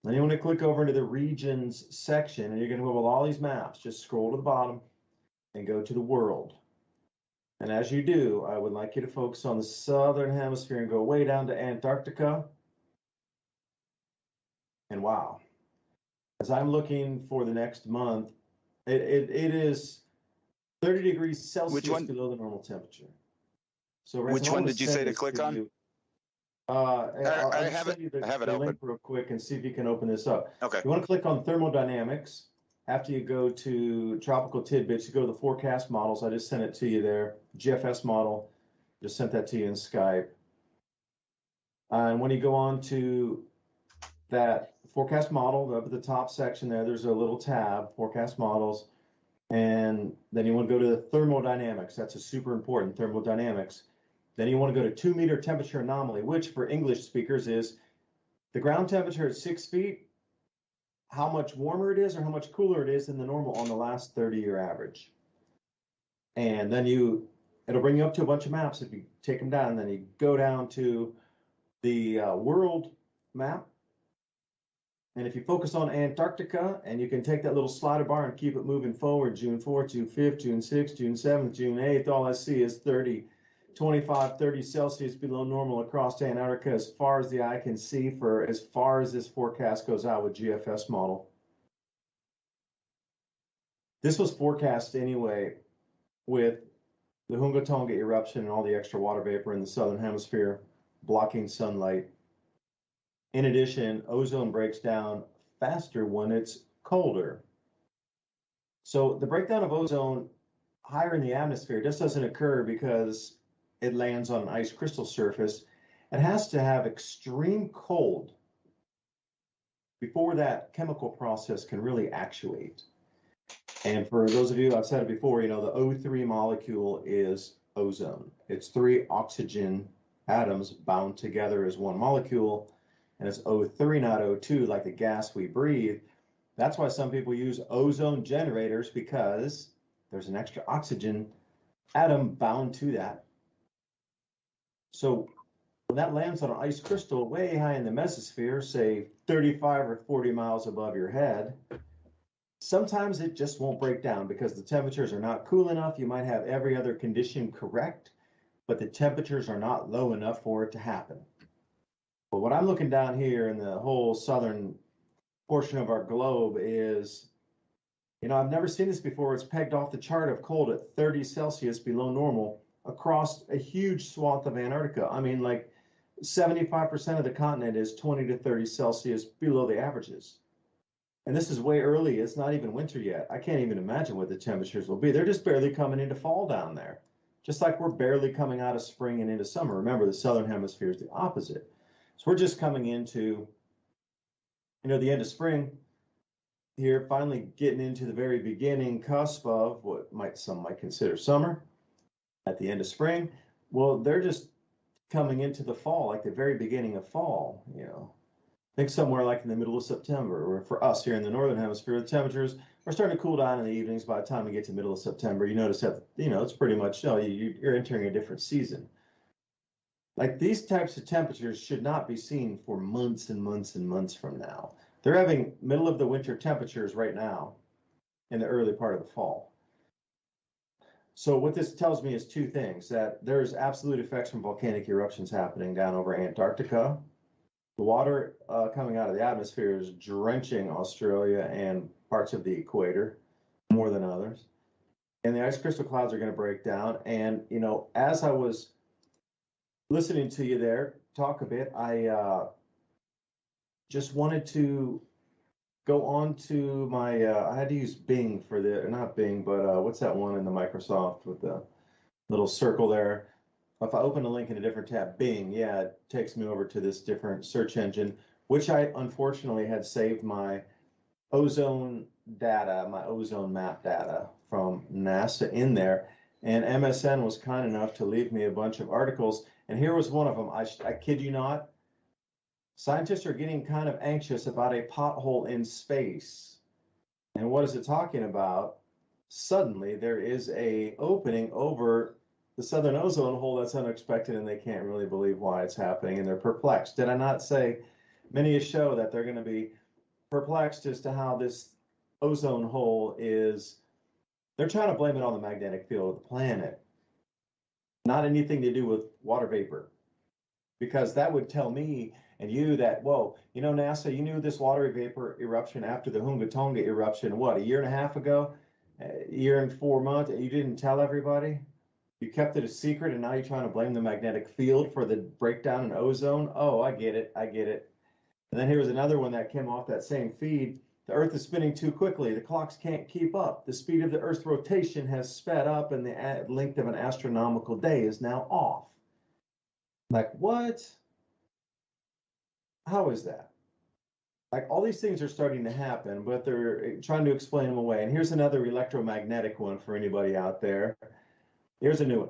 Then you want to click over into the regions section, and you're going to move with all these maps. Just scroll to the bottom and go to the world. And as you do, I would like you to focus on the southern hemisphere and go way down to Antarctica. And wow, as I'm looking for the next month, it is 30 degrees Celsius below the normal temperature. So which one did you say to click on? I have it open. Link real quick and see if you can open this up. Okay. You want to click on thermodynamics. After you go to Tropical Tidbits, you go to the forecast models. I just sent it to you there. GFS model. Just sent that to you in Skype. And when you go on to that forecast model, up at the top section there's a little tab, forecast models. And then you want to go to the thermodynamics. That's a super important thermodynamics. Then you want to go to 2-meter temperature anomaly, which for English speakers is the ground temperature at 6 feet, how much warmer it is or how much cooler it is than the normal on the last 30-year average. And then it'll bring you up to a bunch of maps. If you take them down, then you go down to the world map, And if you focus on Antarctica, and you can take that little slider bar and keep it moving forward, June 4th, June 5th, June 6th, June 7th, June 8th, all I see is 30, 25, 30 Celsius below normal across Antarctica as far as the eye can see for as far as this forecast goes out with GFS model. This was forecast anyway with the Hunga Tonga eruption and all the extra water vapor in the southern hemisphere blocking sunlight. In addition, ozone breaks down faster when it's colder. So the breakdown of ozone higher in the atmosphere just doesn't occur because it lands on an ice crystal surface. It has to have extreme cold before that chemical process can really actuate. And for those of you, I've said it before, the O3 molecule is ozone. It's 3 oxygen atoms bound together as one molecule, and it's O3, not O2, like the gas we breathe. That's why some people use ozone generators, because there's an extra oxygen atom bound to that. So when that lands on an ice crystal way high in the mesosphere, say 35 or 40 miles above your head, sometimes it just won't break down because the temperatures are not cool enough. You might have every other condition correct, but the temperatures are not low enough for it to happen. But what I'm looking down here in the whole southern portion of our globe is, I've never seen this before. It's pegged off the chart of cold at 30 Celsius below normal across a huge swath of Antarctica. I mean, like 75% of the continent is 20 to 30 Celsius below the averages. And this is way early. It's not even winter yet. I can't even imagine what the temperatures will be. They're just barely coming into fall down there, just like we're barely coming out of spring and into summer. Remember, the southern hemisphere is the opposite. So we're just coming into, the end of spring here, finally getting into the very beginning cusp of what some might consider summer at the end of spring. Well, they're just coming into the fall, like the very beginning of fall, I think somewhere like in the middle of September, or for us here in the northern hemisphere, the temperatures are starting to cool down in the evenings. By the time we get to middle of September, you notice that, it's pretty much, you're entering a different season. Like these types of temperatures should not be seen for months and months and months from now. They're having middle of the winter temperatures right now in the early part of the fall. So what this tells me is two things: that there's absolute effects from volcanic eruptions happening down over Antarctica. The water coming out of the atmosphere is drenching Australia and parts of the equator more than others. And the ice crystal clouds are going to break down. And, as I was listening to you there talk a bit, I just wanted to go on to my, I had to use Bing for not Bing, but what's that one in the Microsoft with the little circle there? If I open a link in a different tab, Bing, yeah, it takes me over to this different search engine, which I unfortunately had saved my ozone data, my ozone map data from NASA in there. And MSN was kind enough to leave me a bunch of articles. And here was one of them. I kid you not. Scientists are getting kind of anxious about a pothole in space. And what is it talking about? Suddenly there is a opening over the southern ozone hole that's unexpected, and they can't really believe why it's happening, and they're perplexed. Did I not say many a show that they're going to be perplexed as to how this ozone hole is? They're trying to blame it on the magnetic field of the planet, not anything to do with water vapor, because that would tell me and you that, whoa, NASA, you knew this water vapor eruption after the Hunga Tonga eruption, what, a year and a half ago, a year and 4 months, and you didn't tell everybody? You kept it a secret, and now you're trying to blame the magnetic field for the breakdown in ozone? Oh, I get it. And then here's another one that came off that same feed. The Earth is spinning too quickly. The clocks can't keep up. The speed of the Earth's rotation has sped up, and the length of an astronomical day is now off. Like, what? How is that? Like, all these things are starting to happen, but they're trying to explain them away. And here's another electromagnetic one for anybody out there. Here's a new one.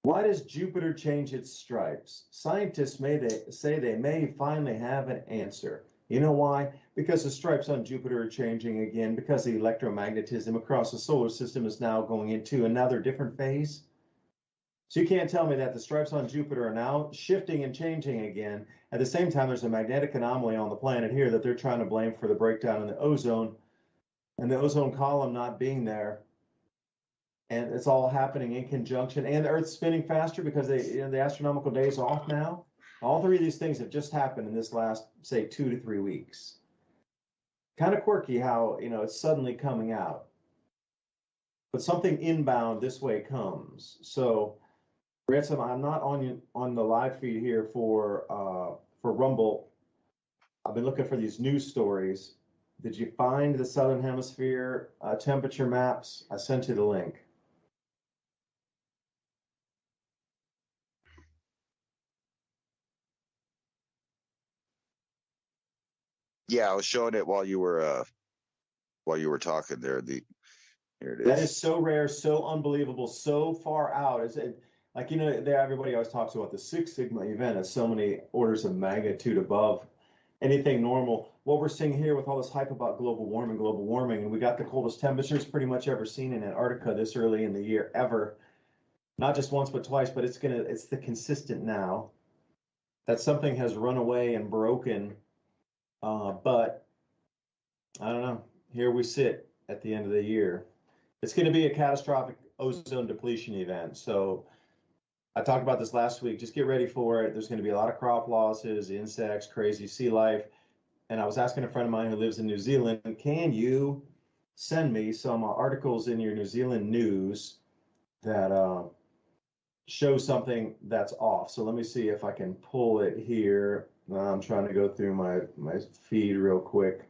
Why does Jupiter change its stripes? Scientists say they may finally have an answer. You know why? Because the stripes on Jupiter are changing again, because the electromagnetism across the solar system is now going into another different phase. So you can't tell me that the stripes on Jupiter are now shifting and changing again. At the same time, there's a magnetic anomaly on the planet here that they're trying to blame for the breakdown in the ozone and the ozone column not being there. And it's all happening in conjunction. And the Earth's spinning faster because the astronomical day is off now. All three of these things have just happened in this last, say, 2 to 3 weeks. Kind of quirky how, it's suddenly coming out. But something inbound this way comes. So, Ransom, I'm not on the live feed here for Rumble. I've been looking for these news stories. Did you find the Southern Hemisphere temperature maps? I sent you the link. Yeah, I was showing it while you were talking there. Here it is. That is so rare, so unbelievable, so far out. Is it like everybody always talks about the Six Sigma event as so many orders of magnitude above anything normal. What we're seeing here with all this hype about global warming, and we got the coldest temperatures pretty much ever seen in Antarctica this early in the year ever. Not just once, but twice, but it's the consistent now that something has run away and broken. But I don't know. Here we sit at the end of the year. It's going to be a catastrophic ozone depletion event. So I talked about this last week. Just get ready for it. There's going to be a lot of crop losses, insects, crazy sea life. And I was asking a friend of mine who lives in New Zealand, can you send me some articles in your New Zealand news that show something that's off? So let me see if I can pull it here. I'm trying to go through my feed real quick.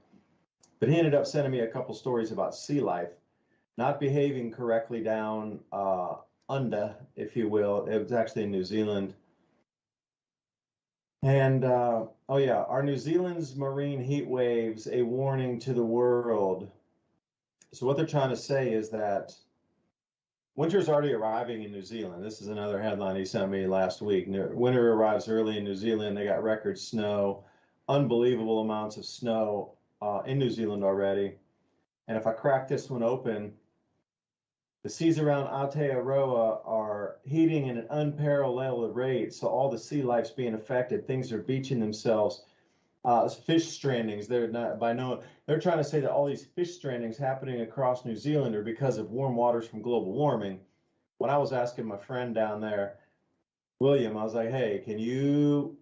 But he ended up sending me a couple stories about sea life not behaving correctly down under, if you will. It was actually in New Zealand. And oh yeah, are New Zealand's marine heat waves a warning to the world? So what they're trying to say is that winter's already arriving in New Zealand. This is another headline he sent me last week. Winter arrives early in New Zealand. They got record snow, unbelievable amounts of snow in New Zealand already. And if I crack this one open, the seas around Aotearoa are heating at an unparalleled rate, so all the sea life's being affected. Things are beaching themselves. Fish strandings. They're trying to say that all these fish strandings happening across New Zealand are because of warm waters from global warming. When I was asking my friend down there, William, I was like, hey, can you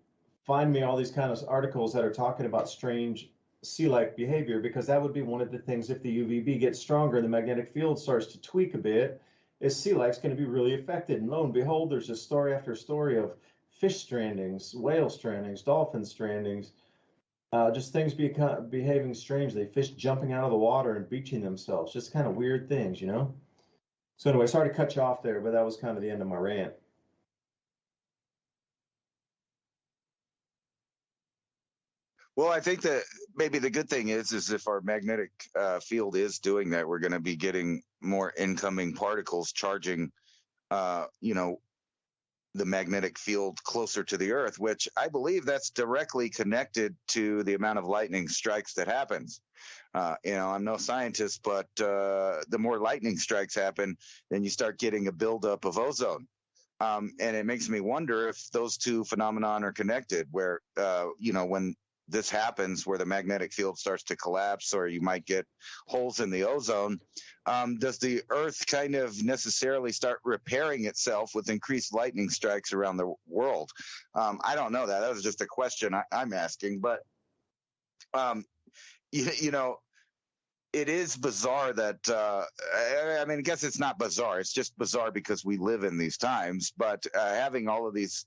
find me all these kind of articles that are talking about strange sea life behavior, because that would be one of the things if the UVB gets stronger and the magnetic field starts to tweak a bit, is sea life's going to be really affected. And lo and behold, there's just story after story of fish strandings, whale strandings, dolphin strandings, just things behaving strangely, fish jumping out of the water and beaching themselves, just kind of weird things, So anyway, sorry to cut you off there, but that was kind of the end of my rant. Well, I think that maybe the good thing is if our magnetic field is doing that, we're going to be getting more incoming particles charging, the magnetic field closer to the Earth, which I believe that's directly connected to the amount of lightning strikes that happens. I'm no scientist, but the more lightning strikes happen, then you start getting a buildup of ozone. And it makes me wonder if those two phenomenon are connected, where, when this happens, where the magnetic field starts to collapse, or you might get holes in the ozone, does the Earth kind of necessarily start repairing itself with increased lightning strikes around the world? I don't know that. That was just a question I'm asking. But, it is bizarre that, I guess it's not bizarre. It's just bizarre because we live in these times. But having all of these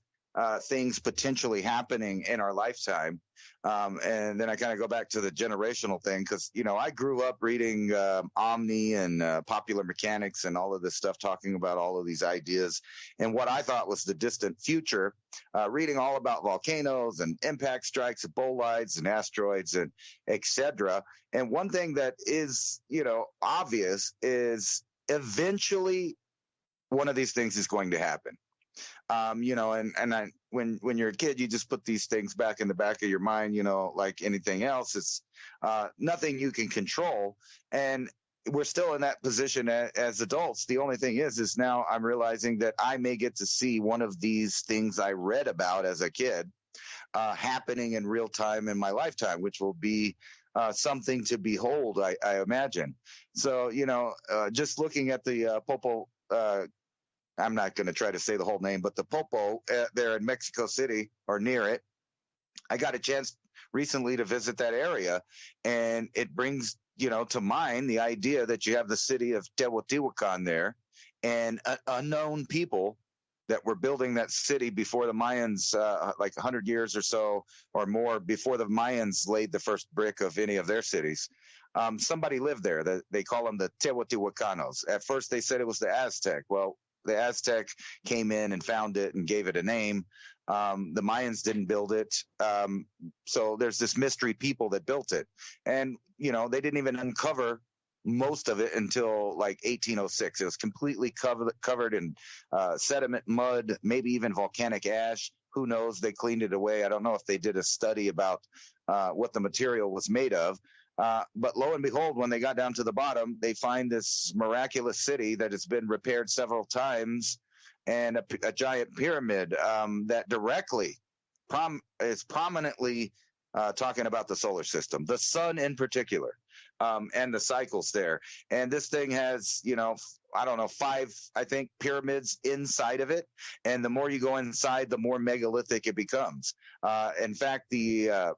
things potentially happening in our lifetime. And then I kind of go back to the generational thing because, I grew up reading Omni and Popular Mechanics and all of this stuff, talking about all of these ideas and what I thought was the distant future, reading all about volcanoes and impact strikes, bolides and asteroids and etc. And one thing that is, obvious is eventually one of these things is going to happen. When you're a kid, you just put these things back in the back of your mind, like anything else. It's nothing you can control. And we're still in that position as adults. The only thing is now I'm realizing that I may get to see one of these things I read about as a kid happening in real time in my lifetime, which will be something to behold, I imagine. So, just looking at the Popo, I'm not going to try to say the whole name, but the Popo there in Mexico City or near it, I got a chance recently to visit that area, and it brings, to mind the idea that you have the city of Teotihuacan there and unknown people that were building that city before the Mayans, like 100 years or so or more before the Mayans laid the first brick of any of their cities. Somebody lived there. They call them the Teotihuacanos. At first, they said it was the Aztec. Well, the Aztec came in and found it and gave it a name. The Mayans didn't build it. So there's this mystery people that built it. And, they didn't even uncover most of it until like 1806. It was completely covered in sediment, mud, maybe even volcanic ash. Who knows? They cleaned it away. I don't know if they did a study about what the material was made of. But lo and behold, when they got down to the bottom, they find this miraculous city that has been repaired several times, and a giant pyramid that directly is prominently talking about the solar system, the sun in particular, and the cycles there. And this thing has, I don't know, 5, I think, pyramids inside of it. And the more you go inside, the more megalithic it becomes. In fact, the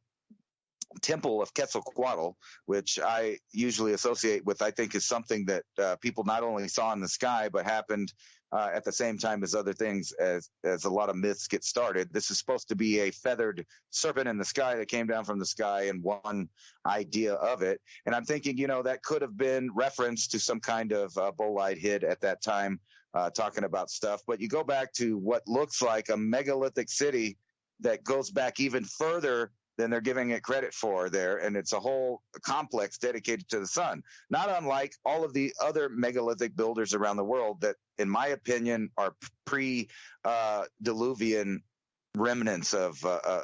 temple of Quetzalcoatl, which I usually associate with, I think is something that people not only saw in the sky, but happened at the same time as other things, as a lot of myths get started. This is supposed to be a feathered serpent in the sky that came down from the sky, and one idea of it. And I'm thinking, that could have been reference to some kind of bolide hit at that time, talking about stuff. But you go back to what looks like a megalithic city that goes back even further than they're giving it credit for there. And it's a whole complex dedicated to the sun, not unlike all of the other megalithic builders around the world that, in my opinion, are pre-Diluvian remnants of a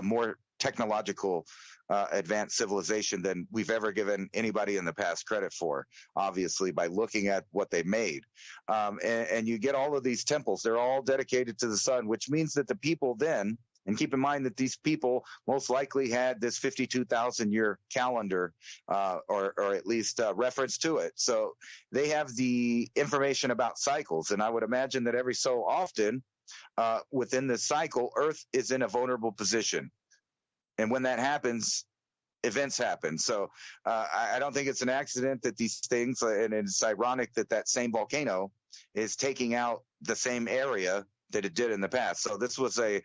more technological advanced civilization than we've ever given anybody in the past credit for, obviously, by looking at what they made. And you get all of these temples. They're all dedicated to the sun, which means that the people then, and keep in mind that these people most likely had this 52,000-year calendar, or at least reference to it. So they have the information about cycles. And I would imagine that every so often within this cycle, Earth is in a vulnerable position. And when that happens, events happen. So I don't think it's an accident that these things, and it's ironic that that same volcano is taking out the same area that it did in the past. So this was a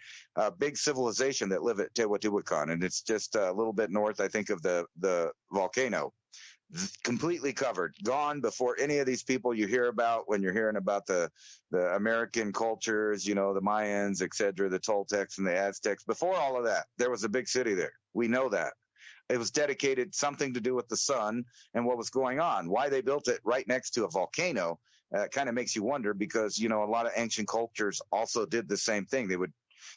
big civilization that lived at Teotihuacan, and it's just a little bit north, I think, of the volcano. Completely covered, gone before any of these people you hear about when you're hearing about the American cultures, the Mayans, etc., the Toltecs and the Aztecs. Before all of that, there was a big city there. We know that. It was dedicated something to do with the sun and what was going on. Why they built it right next to a volcano kind of makes you wonder, because, a lot of ancient cultures also did the same thing. They would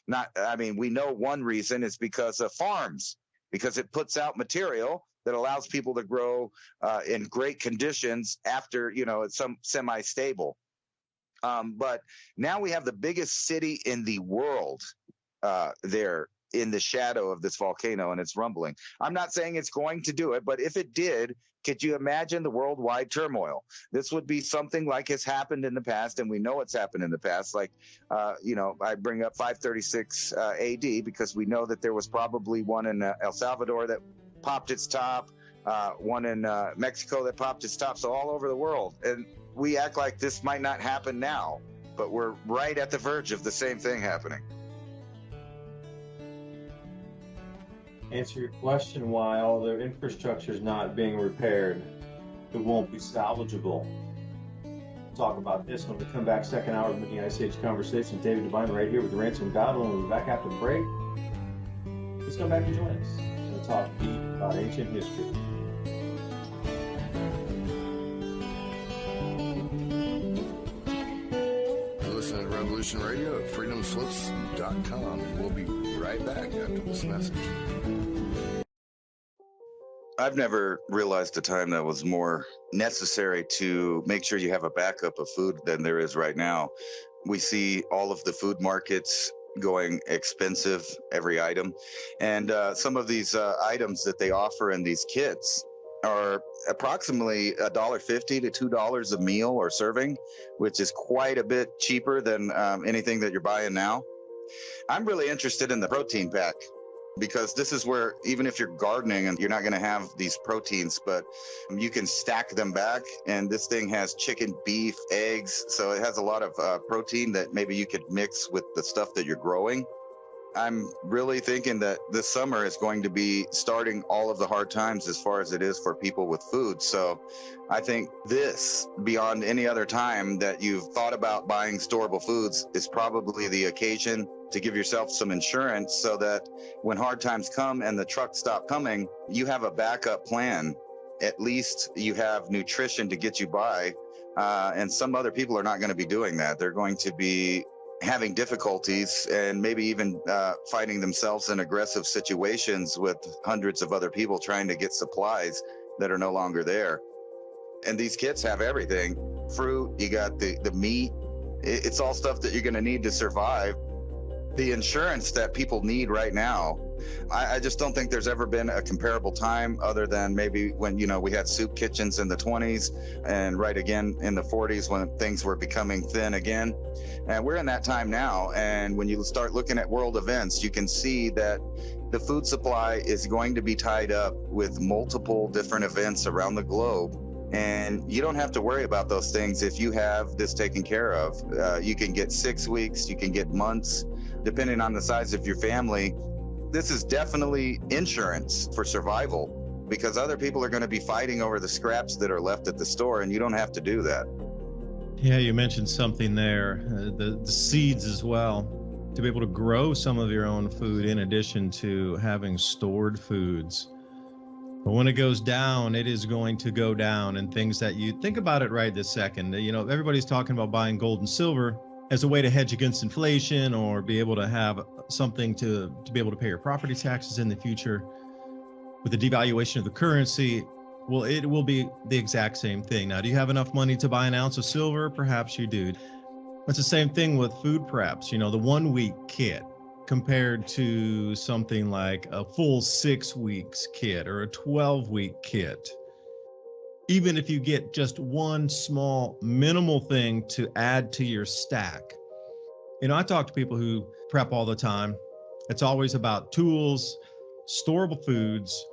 not, we know one reason is because of farms, because it puts out material that allows people to grow in great conditions after, it's some semi-stable. But now we have the biggest city in the world there in the shadow of this volcano, and it's rumbling. I'm not saying it's going to do it, but if it did, could you imagine the worldwide turmoil? This would be something like has happened in the past, and we know it's happened in the past. Like, I bring up 536 AD because we know that there was probably one in El Salvador that popped its top, one in Mexico that popped its top, so all over the world. And we act like this might not happen now, but we're right at the verge of the same thing happening. Answer your question why all the infrastructure is not being repaired. It won't be salvageable. We'll talk about this when we come back. Second hour of the Ice Age Conversation. David DuByne right here with Ransom Godwin. We'll be back after the break. Please come back and join us. We'll talk deep about ancient history. You're listening to Revolution Radio at freedomslips.com. And we'll be right back after this message. I've never realized a time that was more necessary to make sure you have a backup of food than there is right now. We see all of the food markets going expensive, every item. And some of these items that they offer in these kits are approximately $1.50 to $2 a meal or serving, which is quite a bit cheaper than anything that you're buying now. I'm really interested in the protein pack, because this is where, even if you're gardening and you're not going to have these proteins, but you can stack them back. And this thing has chicken, beef, eggs. So it has a lot of protein that maybe you could mix with the stuff that you're growing. I'm really thinking that this summer is going to be starting all of the hard times as far as it is for people with food. So I think this, beyond any other time that you've thought about buying storable foods, is probably the occasion to give yourself some insurance so that when hard times come and the trucks stop coming, you have a backup plan. At least you have nutrition to get you by. And some other people are not going to be doing that. They're going to be having difficulties and maybe even finding themselves in aggressive situations with hundreds of other people trying to get supplies that are no longer there. And these kits have everything. Fruit, you got the meat. It's all stuff that you're going to need to survive. The insurance that people need right now, I just don't think there's ever been a comparable time other than maybe when, we had soup kitchens in the 20s and right again in the 40s when things were becoming thin again. And we're in that time now. And when you start looking at world events, you can see that the food supply is going to be tied up with multiple different events around the globe. And you don't have to worry about those things if you have this taken care of. You can get 6 weeks, you can get months, depending on the size of your family. This is definitely insurance for survival, because other people are going to be fighting over the scraps that are left at the store, and you don't have to do that. Yeah, you mentioned something there, the seeds as well, to be able to grow some of your own food in addition to having stored foods. But when it goes down, it is going to go down, and things that you think about it right this second. Everybody's talking about buying gold and silver as a way to hedge against inflation or be able to have something to be able to pay your property taxes in the future. With the devaluation of the currency, well, it will be the exact same thing. Now, do you have enough money to buy an ounce of silver? Perhaps you do. It's the same thing with food preps. The 1 week kit compared to something like a full 6 weeks kit or a 12-week kit. Even if you get just one small minimal thing to add to your stack. I talk to people who prep all the time. It's always about tools, storable foods,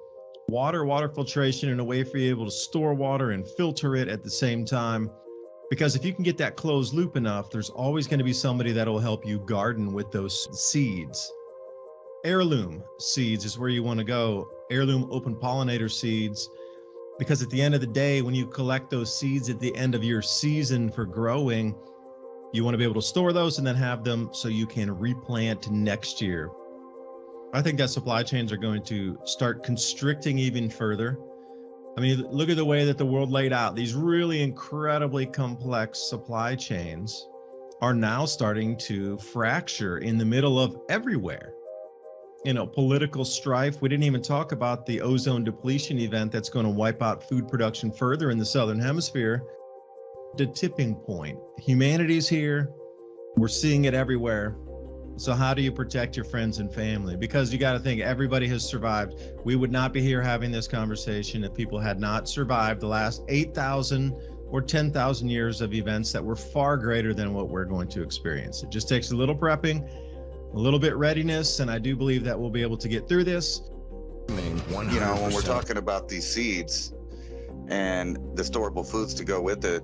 water filtration, and a way for you able to store water and filter it at the same time. Because if you can get that closed loop enough, there's always going to be somebody that will help you garden with those seeds. Heirloom seeds is where you want to go. Heirloom open pollinator seeds. Because at the end of the day, when you collect those seeds at the end of your season for growing, you want to be able to store those and then have them so you can replant next year. I think that supply chains are going to start constricting even further. I mean, look at the way that the world laid out. These really incredibly complex supply chains are now starting to fracture in the middle of everywhere. Political strife. We didn't even talk about the ozone depletion event that's going to wipe out food production further in the Southern Hemisphere. The tipping point. Humanity's here. We're seeing it everywhere. So how do you protect your friends and family? Because you got to think everybody has survived. We would not be here having this conversation if people had not survived the last 8,000 or 10,000 years of events that were far greater than what we're going to experience. It just takes a little prepping, a little bit readiness, and I do believe that we'll be able to get through this. When we're talking about these seeds and the storable foods to go with it,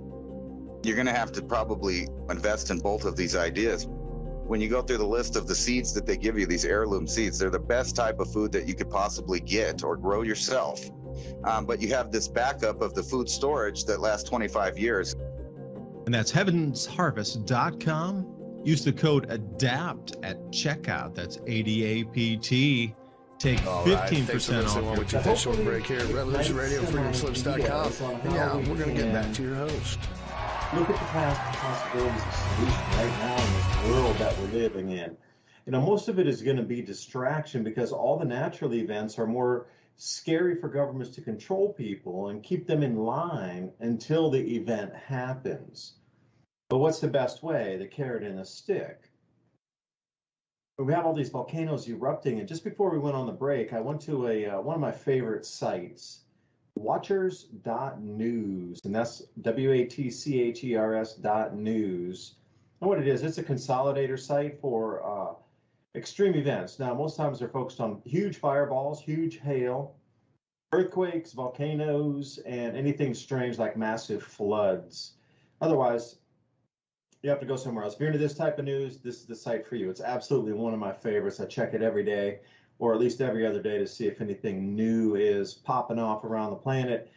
you're going to have to probably invest in both of these ideas. When you go through the list of the seeds that they give you, these heirloom seeds, they're the best type of food that you could possibly get or grow yourself. But you have this backup of the food storage that lasts 25 years. And that's heavensharvest.com. Use the code ADAPT at checkout. That's ADAPT. Take 15% off. While we take that short break here at Revolution Radio, freedomslips.com. And yeah, we're going to get back to your host. Look at the past possibilities of solution right now in this world that we're living in. Most of it is going to be distraction because all the natural events are more scary for governments to control people and keep them in line until the event happens. But what's the best way? The carrot and the stick. We have all these volcanoes erupting, and just before we went on the break, I went to one of my favorite sites, watchers.news, and that's WATCHERS.news. And what it is, it's a consolidator site for extreme events. Now, most times they're focused on huge fireballs, huge hail, earthquakes, volcanoes, and anything strange like massive floods. Otherwise, you have to go somewhere else. If you're into this type of news, this is the site for you. It's absolutely one of my favorites. I check it every day, or at least every other day, to see if anything new is popping off around the planet.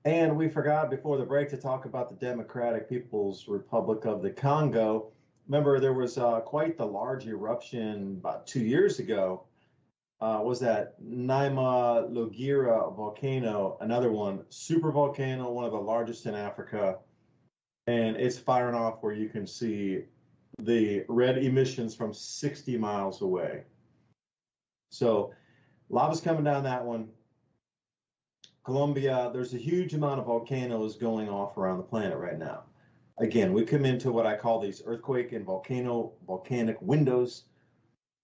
And we forgot before the break to talk about the Democratic People's Republic of the Congo. Remember, there was quite the large eruption about 2 years ago. Was that Naima Logira volcano, another one, super volcano, one of the largest in Africa. And it's firing off where you can see the red emissions from 60 miles away. So lava's coming down that one. Colombia, there's a huge amount of volcanoes going off around the planet right now. Again, we come into what I call these earthquake and volcanic windows,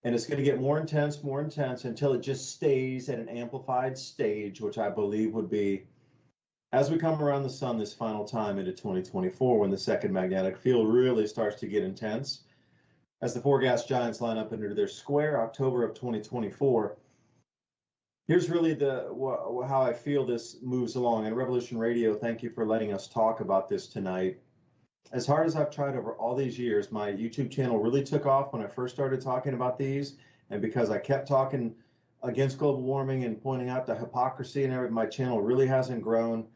and it's going to get more intense until it just stays at an amplified stage, which I believe would be as we come around the sun this final time into 2024, when the second magnetic field really starts to get intense. As the four gas giants line up into their square, October of 2024, here's really how I feel this moves along. And Revolution Radio, thank you for letting us talk about this tonight. As hard as I've tried over all these years, my YouTube channel really took off when I first started talking about these. And because I kept talking against global warming and pointing out the hypocrisy and everything, my channel really hasn't grown.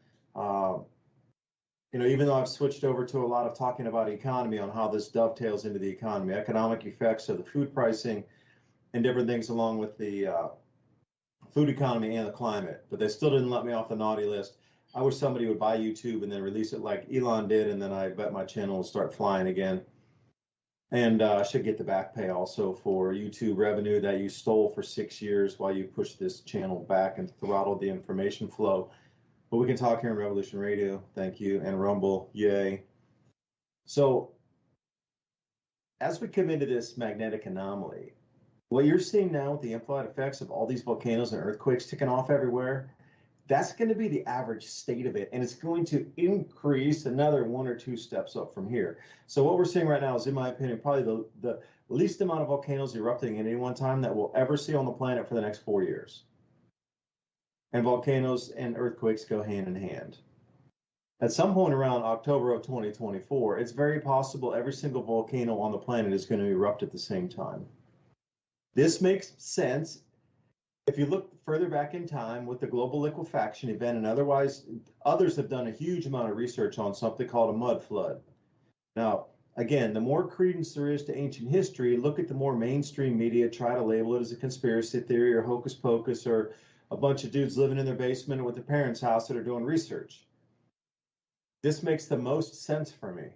Even though I've switched over to a lot of talking about economy, on how this dovetails into the economy, economic effects of the food pricing and different things along with the food economy and the climate, but they still didn't let me off the naughty list. I wish somebody would buy YouTube and then release it like Elon did, and then I bet my channel will start flying again. And I should get the back pay also for YouTube revenue that you stole for 6 years while you pushed this channel back and throttled the information flow. But we can talk here on Revolution Radio, thank you, and Rumble, yay. So as we come into this magnetic anomaly, what you're seeing now with the amplified effects of all these volcanoes and earthquakes ticking off everywhere, that's going to be the average state of it, and it's going to increase another 1 or 2 steps up from here. So what we're seeing right now is, in my opinion, probably the least amount of volcanoes erupting at any one time that we'll ever see on the planet for the next 4 years. And volcanoes and earthquakes go hand in hand. At some point around October of 2024, it's very possible every single volcano on the planet is going to erupt at the same time. This makes sense if you look further back in time with the global liquefaction event, and otherwise, others have done a huge amount of research on something called a mud flood. Now, again, the more credence there is to ancient history, look at the more mainstream media try to label it as a conspiracy theory or hocus pocus or a bunch of dudes living in their basement with their parents' house that are doing research. This makes the most sense for me.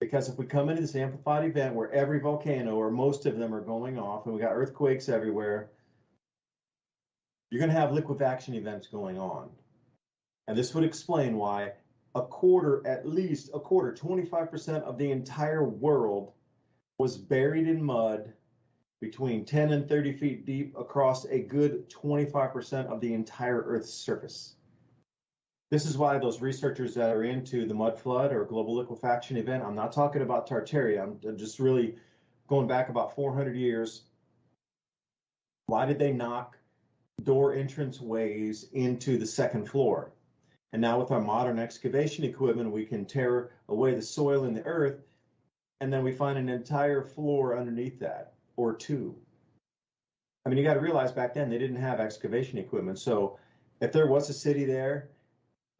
Because if we come into this amplified event where every volcano or most of them are going off and we got earthquakes everywhere, you're going to have liquefaction events going on. And this would explain why at least a quarter, 25% of the entire world was buried in mud between 10 and 30 feet deep across a good 25% of the entire Earth's surface. This is why those researchers that are into the mud flood or global liquefaction event, I'm not talking about Tartaria, I'm just really going back about 400 years. Why did they knock door entrance ways into the second floor? And now with our modern excavation equipment, we can tear away the soil in the earth, and then we find an entire floor underneath that, or 2. I mean, you got to realize back then they didn't have excavation equipment. So if there was a city there,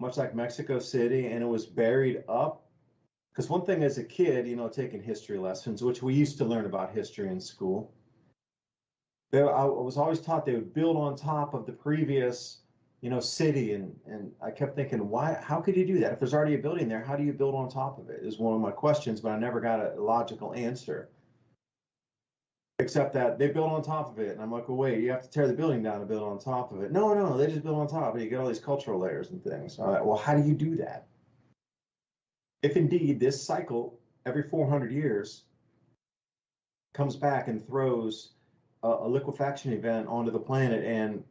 much like Mexico City, and it was buried up, because one thing as a kid, taking history lessons, which we used to learn about history in school, I was always taught they would build on top of the previous, city, and I kept thinking, how could you do that? If there's already a building there, how do you build on top of it? Is one of my questions, but I never got a logical answer. except that they built on top of it. And I'm like, well, wait, you have to tear the building down to build on top of it. No, they just build on top of it. You get all these cultural layers and things. Well, how do you do that? If indeed this cycle, every 400 years, comes back and throws a liquefaction event onto the planet and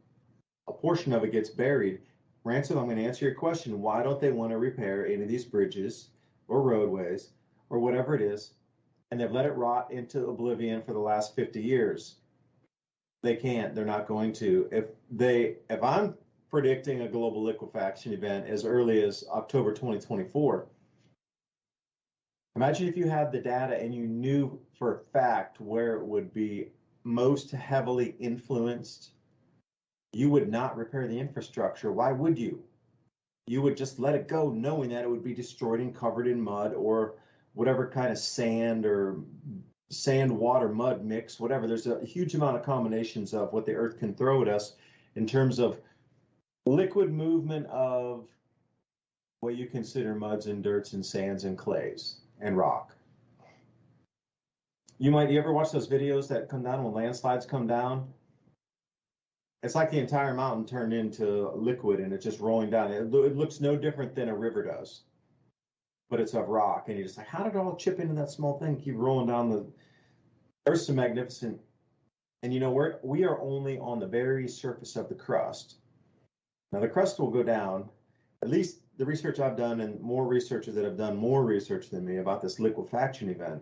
a portion of it gets buried, Ransom, I'm going to answer your question. Why don't they want to repair any of these bridges or roadways or whatever it is? And they've let it rot into oblivion for the last 50 years. They can't. They're not going to. If I'm predicting a global liquefaction event as early as October 2024, imagine if you had the data and you knew for a fact where it would be most heavily influenced. You would not repair the infrastructure. Why would you? You would just let it go, knowing that it would be destroyed and covered in mud or whatever kind of sand or sand, water, mud mix, whatever. There's a huge amount of combinations of what the earth can throw at us in terms of liquid movement of what you consider muds and dirts and sands and clays and rock. You ever watch those videos that come down when landslides come down? It's like the entire mountain turned into liquid and it's just rolling down. It looks no different than a river does, but it's of rock. And you're just like, how did it all chip into that small thing, keep rolling down? The Earth's so magnificent. And we are only on the very surface of the crust. Now the crust will go down, at least the research I've done and more researchers that have done more research than me about this liquefaction event.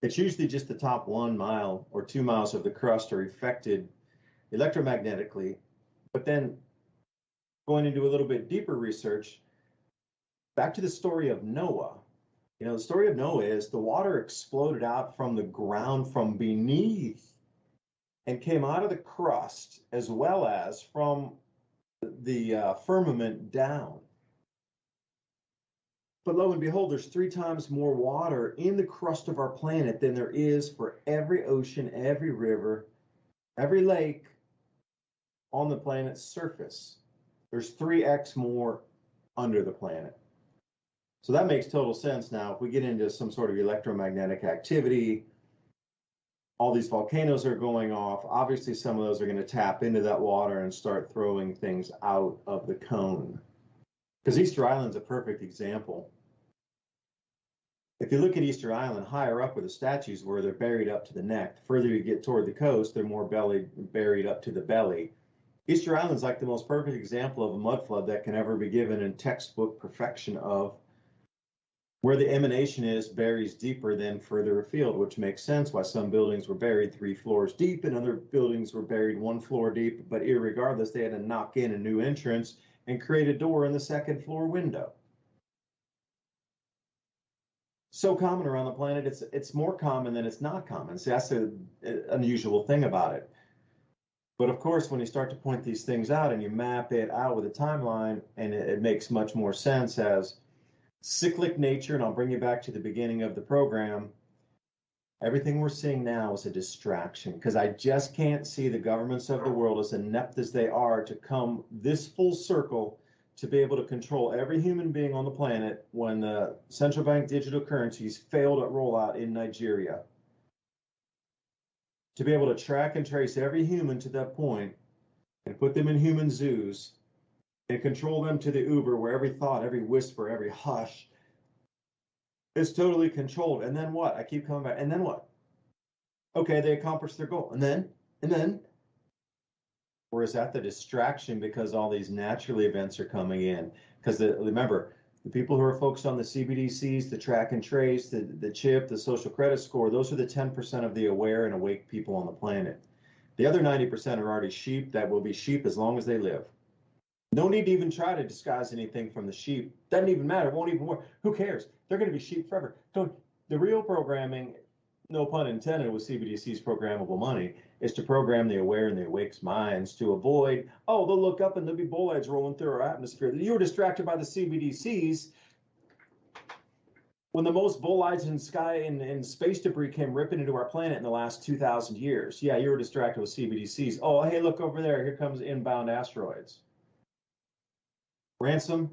It's usually just the top 1 mile or 2 miles of the crust are affected electromagnetically, but then going into a little bit deeper research, back to the story of Noah. The story of Noah is the water exploded out from the ground from beneath and came out of the crust as well as from the firmament down. But lo and behold, there's 3 times more water in the crust of our planet than there is for every ocean, every river, every lake on the planet's surface. There's 3x more under the planet. So that makes total sense now. If we get into some sort of electromagnetic activity, all these volcanoes are going off. Obviously, some of those are going to tap into that water and start throwing things out of the cone. Because Easter Island's a perfect example. If you look at Easter Island, higher up where the statues were, they're buried up to the neck. The further you get toward the coast, they're more buried up to the belly. Easter Island's like the most perfect example of a mud flood that can ever be given in textbook perfection of where the emanation is buries deeper than further afield, which makes sense why some buildings were buried 3 floors deep and other buildings were buried 1 floor deep. But irregardless, they had to knock in a new entrance and create a door in the 2nd floor window. So common around the planet, it's more common than it's not common. See, that's the unusual thing about it. But of course, when you start to point these things out and you map it out with a timeline, and it makes much more sense as cyclic nature, and I'll bring you back to the beginning of the program. Everything we're seeing now is a distraction because I just can't see the governments of the world, as inept as they are, to come this full circle to be able to control every human being on the planet when the central bank digital currencies failed at rollout in Nigeria. To be able to track and trace every human to that point and put them in human zoos and control them to the Uber, where every thought, every whisper, every hush is totally controlled. And then what? I keep coming back. And then what? Okay, they accomplished their goal. And then, or is that the distraction because all these natural events are coming in? Because remember, the people who are focused on the CBDCs, the track and trace, the chip, the social credit score, those are the 10% of the aware and awake people on the planet. The other 90% are already sheep that will be sheep as long as they live. No need to even try to disguise anything from the sheep. Doesn't even matter. Won't even work. Who cares? They're going to be sheep forever. The real programming, no pun intended, with CBDC's programmable money is to program the aware and the awake's minds to avoid, they'll look up and there'll be bolides rolling through our atmosphere. You were distracted by the CBDCs when the most bolides in sky and space debris came ripping into our planet in the last 2,000 years. Yeah, you were distracted with CBDCs. Oh, hey, look over there. Here comes inbound asteroids. Ransom,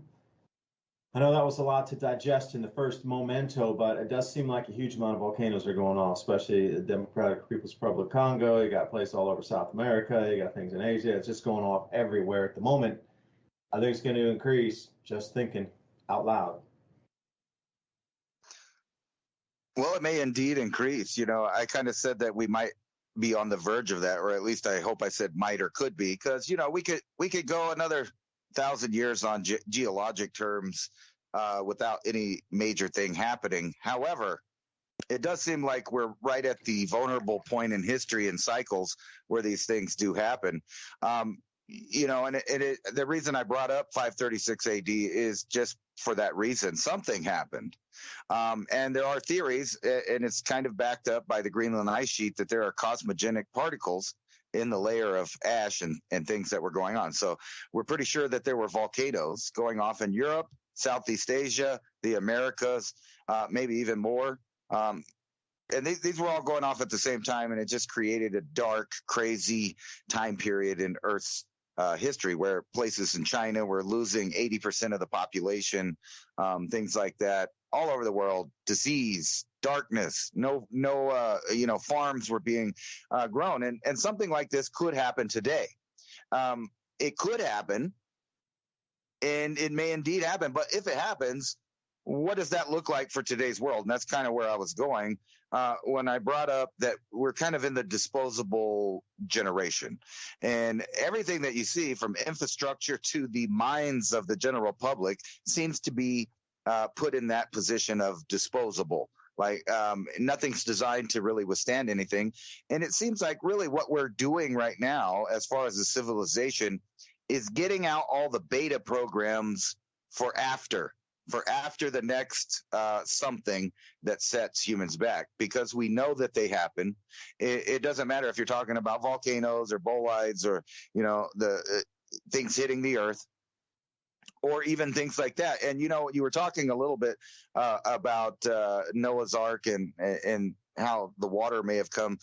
I know that was a lot to digest in the first momento, but it does seem like a huge amount of volcanoes are going off, especially the Democratic People's Republic of Congo. You got places all over South America. You got things in Asia. It's just going off everywhere at the moment. I think it's going to increase. Just thinking out loud. Well, it may indeed increase. You know, I kind of said that we might be on the verge of that, or at least I hope I said might or could be, because, you know, we could go another 1,000 years on geologic terms without any major thing happening. However, it does seem like we're right at the vulnerable point in history and cycles where these things do happen. You know, and the reason I brought up 536 AD is just for that reason. Something happened. And there are theories, and it's kind of backed up by the Greenland ice sheet, that there are cosmogenic particles in the layer of ash and things that were going on. So we're pretty sure that there were volcanoes going off in Europe, Southeast Asia, the Americas, maybe even more. And these were all going off at the same time, and it just created a dark, crazy time period in Earth's history, where places in China were losing 80% of the population, things like that, all over the world. Disease, darkness, no, you know, farms were being grown, and something like this could happen today. It could happen, and it may indeed happen. But if it happens, what does that look like for today's world? And that's kind of where I was going when I brought up that we're kind of in the disposable generation. And everything that you see, from infrastructure to the minds of the general public, seems to be put in that position of disposable. Like nothing's designed to really withstand anything. And it seems like really what we're doing right now, as far as the civilization, is getting out all the beta programs for after the next something that sets humans back, because we know that they happen. It doesn't matter if you're talking about volcanoes or bolides or, you know, the things hitting the earth, or even things like that. And, you know, you were talking a little bit about Noah's Ark and how the water may have come.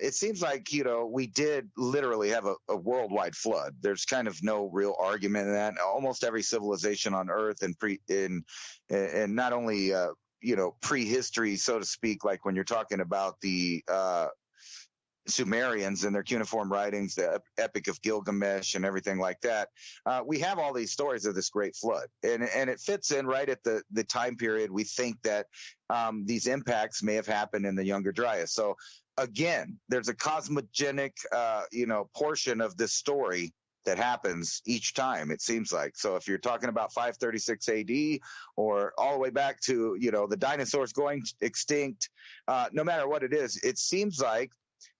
It seems like, you know, we did literally have a worldwide flood. There's kind of no real argument in that. Almost every civilization on Earth and not only, you know, prehistory, so to speak, like when you're talking about the Sumerians and their cuneiform writings, the Epic of Gilgamesh and everything like that. We have all these stories of this great flood, and it fits in right at the time period we think that these impacts may have happened in the Younger Dryas. So again, there's a cosmogenic, you know, portion of this story that happens each time, it seems like. So if you're talking about 536 AD or all the way back to, you know, the dinosaurs going extinct, no matter what it is, it seems like,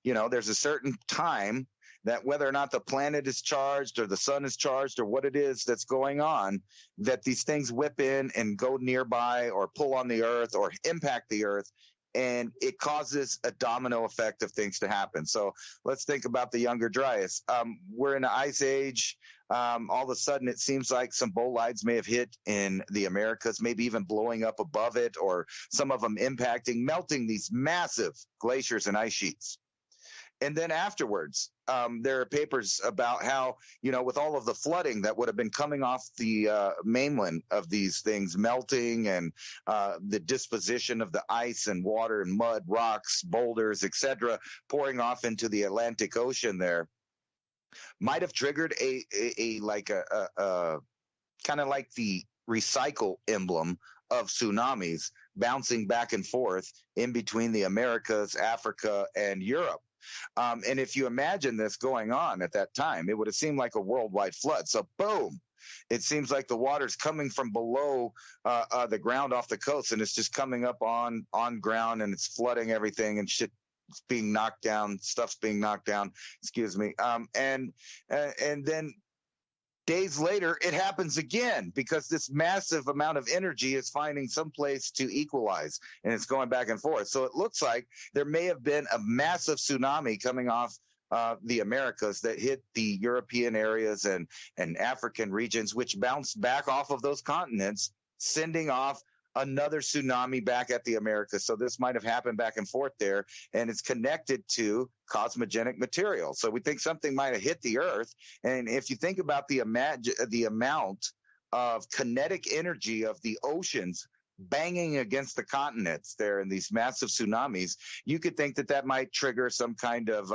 you know, there's a certain time that whether or not the planet is charged or the sun is charged or what it is that's going on, that these things whip in and go nearby or pull on the earth or impact the earth. And it causes a domino effect of things to happen. So let's think about the Younger Dryas. We're in an ice age. All of a sudden, it seems like some bolides may have hit in the Americas, maybe even blowing up above it, or some of them impacting, melting these massive glaciers and ice sheets. And then afterwards, there are papers about how, you know, with all of the flooding that would have been coming off the mainland of these things melting, and the disposition of the ice and water and mud, rocks, boulders, etc., pouring off into the Atlantic Ocean there, might have triggered a kind of like the recycle emblem of tsunamis bouncing back and forth in between the Americas, Africa, and Europe. And if you imagine this going on at that time, it would have seemed like a worldwide flood. So boom, it seems like the water's coming from below the ground off the coast, and it's just coming up on ground, and it's flooding everything, and shit being knocked down, stuff's being knocked down, excuse me. And then days later, it happens again, because this massive amount of energy is finding some place to equalize, and it's going back and forth. So it looks like there may have been a massive tsunami coming off the Americas that hit the European areas and African regions, which bounced back off of those continents, sending off another tsunami back at the Americas. So this might have happened back and forth there, and it's connected to cosmogenic material. So we think something might have hit the earth. And if you think about the amount of kinetic energy of the oceans banging against the continents there in these massive tsunamis, you could think that that might trigger some kind of,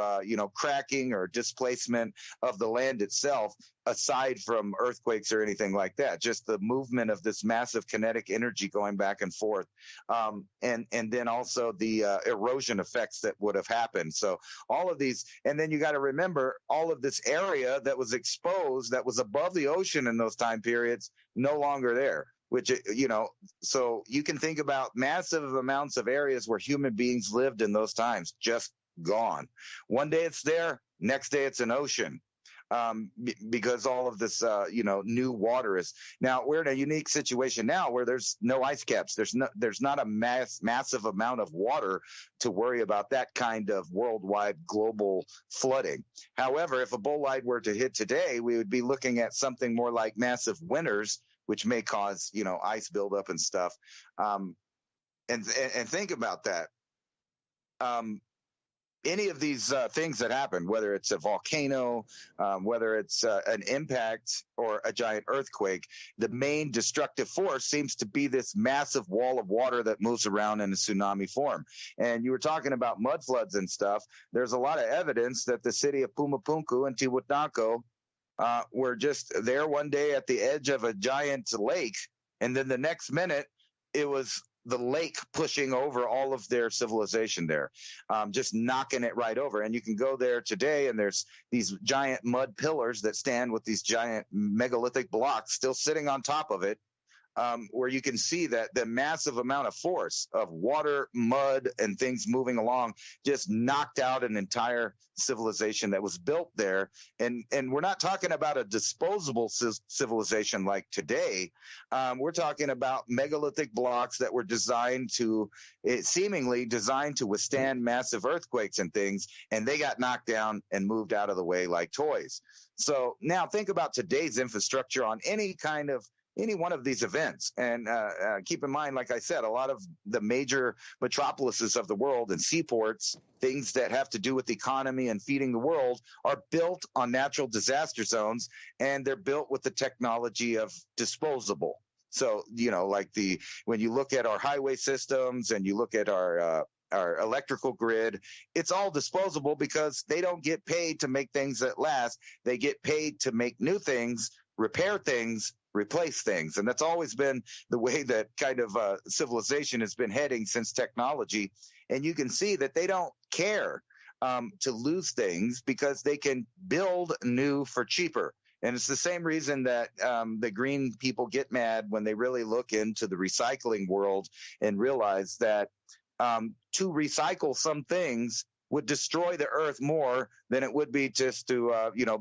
cracking or displacement of the land itself, aside from earthquakes or anything like that. Just the movement of this massive kinetic energy going back and forth. And then also the erosion effects that would have happened. So all of these, and then you got to remember all of this area that was exposed, that was above the ocean in those time periods, no longer there. Which, so you can think about massive amounts of areas where human beings lived in those times, just gone. One day it's there, next day it's an ocean, because all of this, new water is. Now we're in a unique situation now where there's no ice caps. There's not a massive amount of water to worry about that kind of worldwide global flooding. However, if a bolide were to hit today, we would be looking at something more like massive winters, which may cause, ice buildup and stuff. And think about that. Any of these things that happen, whether it's a volcano, whether it's an impact or a giant earthquake, the main destructive force seems to be this massive wall of water that moves around in a tsunami form. And you were talking about mud floods and stuff. There's a lot of evidence that the city of Pumapunku and Tiwanaku were just there one day at the edge of a giant lake, and then the next minute it was the lake pushing over all of their civilization there, just knocking it right over. And you can go there today, and there's these giant mud pillars that stand with these giant megalithic blocks still sitting on top of it, where you can see that the massive amount of force of water, mud, and things moving along just knocked out an entire civilization that was built there. And we're not talking about a disposable civilization like today. We're talking about megalithic blocks that were seemingly designed to withstand massive earthquakes and things, and they got knocked down and moved out of the way like toys. So now think about today's infrastructure on any one of these events. And keep in mind, like I said, a lot of the major metropolises of the world and seaports, things that have to do with the economy and feeding the world, are built on natural disaster zones, and they're built with the technology of disposable. So, when you look at our highway systems and you look at our electrical grid, it's all disposable because they don't get paid to make things that last. They get paid to make new things, repair things, replace things. And that's always been the way that kind of civilization has been heading since technology. And you can see that they don't care to lose things because they can build new for cheaper. And it's the same reason that the green people get mad when they really look into the recycling world and realize that to recycle some things would destroy the earth more than it would be just to,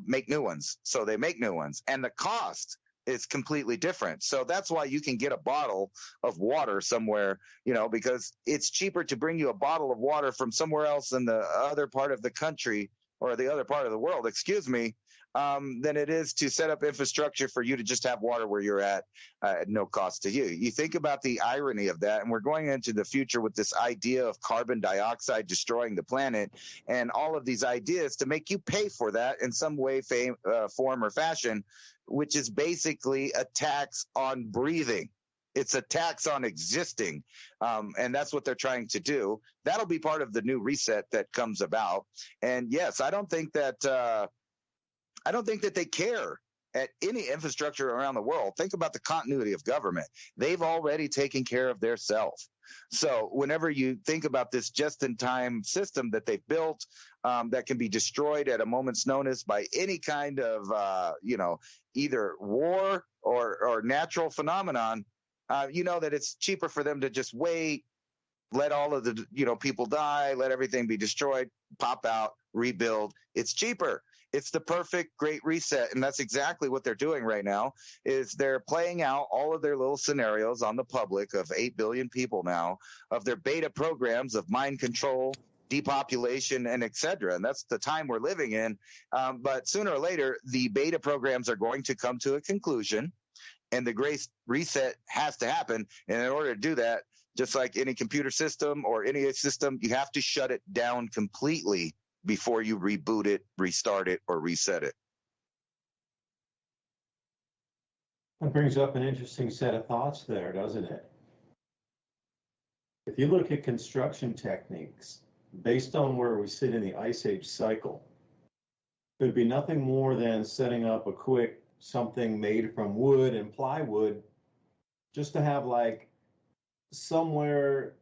make new ones. So they make new ones. And the cost is completely different. So that's why you can get a bottle of water somewhere, because it's cheaper to bring you a bottle of water from somewhere else in the other part of the country or the other part of the world, than it is to set up infrastructure for you to just have water where you're at no cost to you. You think about the irony of that, and we're going into the future with this idea of carbon dioxide destroying the planet and all of these ideas to make you pay for that in some way, form, or fashion, which is basically a tax on breathing. It's a tax on existing. And that's what they're trying to do. That'll be part of the new reset that comes about. And yes, I don't think that they care at any infrastructure around the world. Think about the continuity of government. They've already taken care of their self. So whenever you think about this just-in-time system that they've built that can be destroyed at a moment's notice by any kind of, either war or natural phenomenon, that it's cheaper for them to just wait, let all of the, people die, let everything be destroyed, pop out, rebuild. It's cheaper. It's the perfect great reset. And that's exactly what they're doing right now, is they're playing out all of their little scenarios on the public of 8 billion people now, of their beta programs of mind control, depopulation, and et cetera. And that's the time we're living in. But sooner or later, the beta programs are going to come to a conclusion, and the great reset has to happen. And in order to do that, just like any computer system or any system, you have to shut it down completely before you reboot it, restart it, or reset it. That brings up an interesting set of thoughts there, doesn't it? If you look at construction techniques, based on where we sit in the Ice Age cycle, it would be nothing more than setting up a quick something made from wood and plywood just to have like somewhere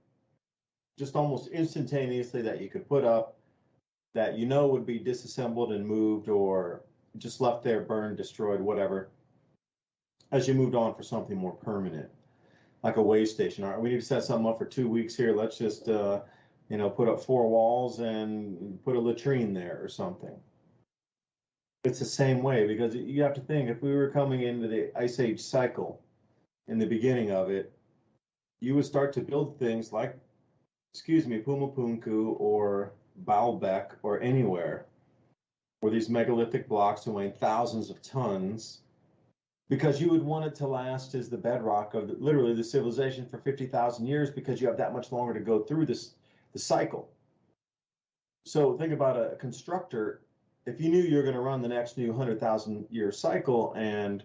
just almost instantaneously that you could put up that you know would be disassembled and moved or just left there, burned, destroyed, whatever, as you moved on for something more permanent, like a way station. All right, we need to set something up for 2 weeks here. Let's just, put up 4 walls and put a latrine there or something. It's the same way, because you have to think, if we were coming into the Ice Age cycle in the beginning of it, you would start to build things like, Pumapunku or Baalbek or anywhere where these megalithic blocks weighing thousands of tons, because you would want it to last as the bedrock of literally the civilization for 50,000 years, because you have that much longer to go through the cycle. So think about a constructor. If you knew you were going to run the next new 100,000 year cycle and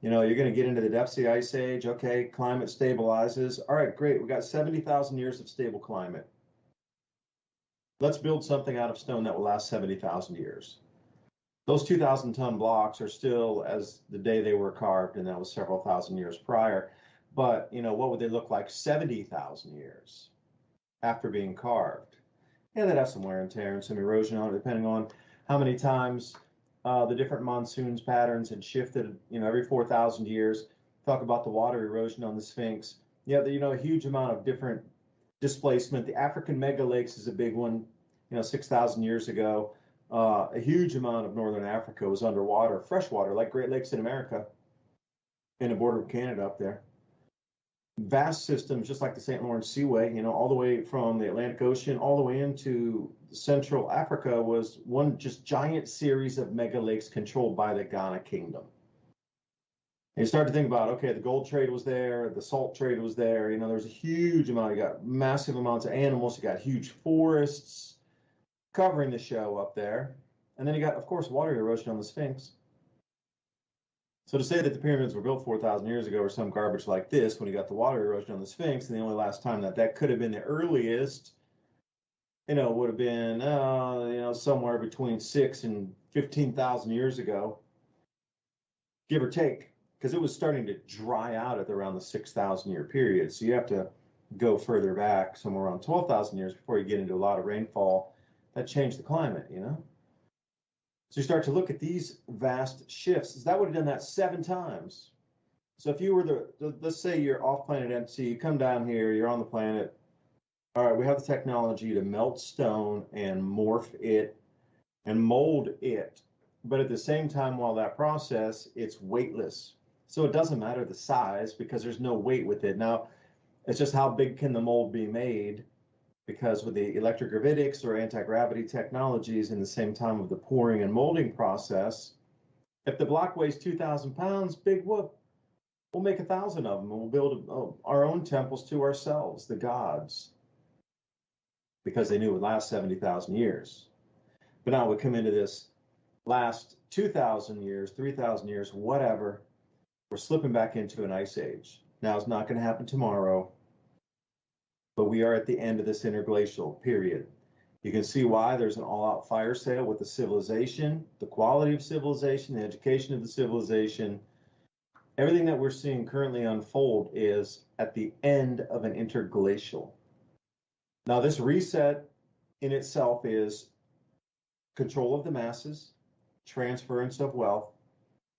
you're going to get into the depths of the Ice Age, okay, climate stabilizes. All right, great. We got 70,000 years of stable climate. Let's build something out of stone that will last 70,000 years. Those 2,000-ton blocks are still as the day they were carved, and that was several thousand years prior. But, what would they look like 70,000 years after being carved? Yeah, they'd have some wear and tear and some erosion on it, depending on how many times the different monsoons patterns had shifted, every 4,000 years. Talk about the water erosion on the Sphinx. Yeah, a huge amount of different displacement. The African mega lakes is a big one, 6,000 years ago. A huge amount of northern Africa was underwater, freshwater, like Great Lakes in America, in the border of Canada up there. Vast systems, just like the St. Lawrence Seaway, all the way from the Atlantic Ocean all the way into Central Africa, was one just giant series of mega lakes controlled by the Ghana Kingdom. And you start to think about, okay, the gold trade was there, the salt trade was there, there's a huge amount, you got massive amounts of animals, you got huge forests covering the show up there. And then you got, of course, water erosion on the Sphinx. So to say that the pyramids were built 4,000 years ago or some garbage like this, when you got the water erosion on the Sphinx, and the only last time that could have been the earliest, would have been, somewhere between 6,000 and 15,000 years ago, give or take, because it was starting to dry out at around the 6,000 year period. So you have to go further back, somewhere around 12,000 years, before you get into a lot of rainfall that changed the climate, So you start to look at these vast shifts. That would have done that 7 times. So if you were let's say you're off planet MC, you come down here, you're on the planet. All right, we have the technology to melt stone and morph it and mold it. But at the same time, while that process, it's weightless. So it doesn't matter the size, because there's no weight with it. Now, it's just how big can the mold be made? Because with the electrogravitics or anti-gravity technologies, in the same time of the pouring and molding process, if the block weighs 2,000 pounds, big whoop, we'll make 1,000 of them, and we'll build our own temples to ourselves, the gods, because they knew it would last 70,000 years. But now we come into this last 2,000 years, 3,000 years, whatever, we're slipping back into an ice age. Now, it's not going to happen tomorrow, but we are at the end of this interglacial period. You can see why there's an all-out fire sale with the civilization, the quality of civilization, the education of the civilization. Everything that we're seeing currently unfold is at the end of an interglacial. Now, this reset in itself is control of the masses, transference of wealth.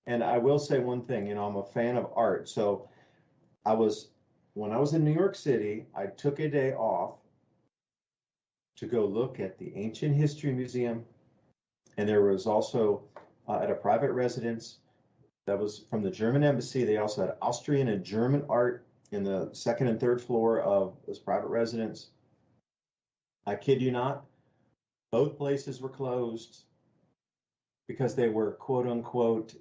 And I will say one thing, I'm a fan of art. So when I was in New York City, I took a day off to go look at the Ancient History Museum. And there was also at a private residence that was from the German embassy. They also had Austrian and German art in the 2nd and 3rd floor of this private residence. I kid you not, both places were closed because they were, quote unquote,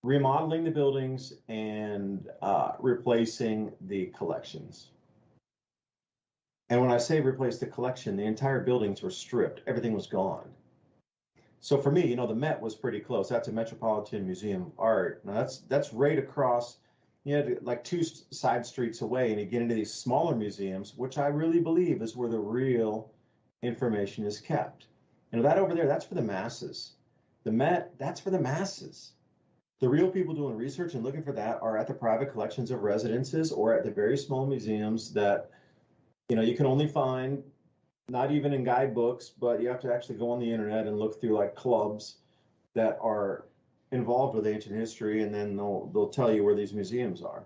remodeling the buildings and replacing the collections. And when I say replace the collection, the entire buildings were stripped. Everything was gone. So for me, the Met was pretty close. That's a Metropolitan Museum of Art. Now that's right across, like two side streets away, and you get into these smaller museums, which I really believe is where the real information is kept. That over there, that's for the masses. The Met, that's for the masses. The real people doing research and looking for that are at the private collections of residences or at the very small museums that, you can only find, not even in guidebooks, but you have to actually go on the internet and look through like clubs that are involved with ancient history, and then they'll tell you where these museums are.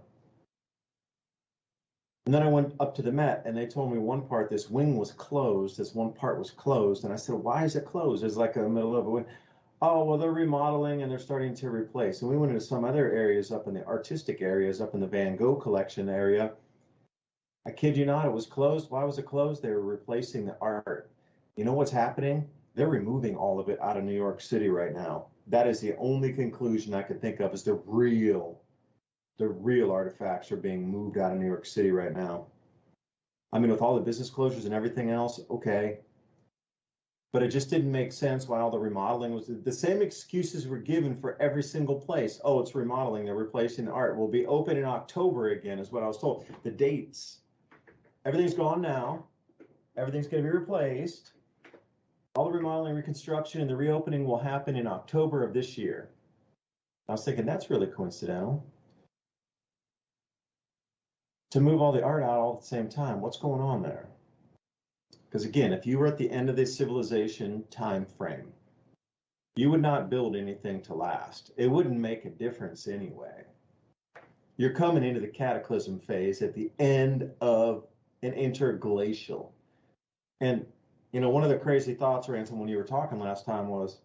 And then I went up to the Met, and they told me one part, this wing was closed, this one part was closed, and I said, why is it closed? It's like in the middle of a wing. Oh, well, they're remodeling and they're starting to replace. And we went into some other areas up in the artistic areas, up in the Van Gogh collection area. I kid you not, it was closed. Why was it closed? They were replacing the art. You know what's happening? They're removing all of it out of New York City right now. That is the only conclusion I could think of, is the real artifacts are being moved out of New York City right now. I mean, with all the business closures and everything else, okay. But it just didn't make sense why all the remodeling was. The same excuses were given for every single place. Oh, it's remodeling, they're replacing the art. We'll be open in October again, is what I was told. The dates, everything's gone now. Everything's going to be replaced. All the remodeling, reconstruction, and the reopening will happen in October of this year. I was thinking, that's really coincidental. To move all the art out all at the same time, what's going on there? Because again, if you were at the end of the civilization time frame, you would not build anything to last. It wouldn't make a difference anyway. You're coming into the cataclysm phase at the end of an interglacial. And, one of the crazy thoughts, Ransom, when you were talking last time was,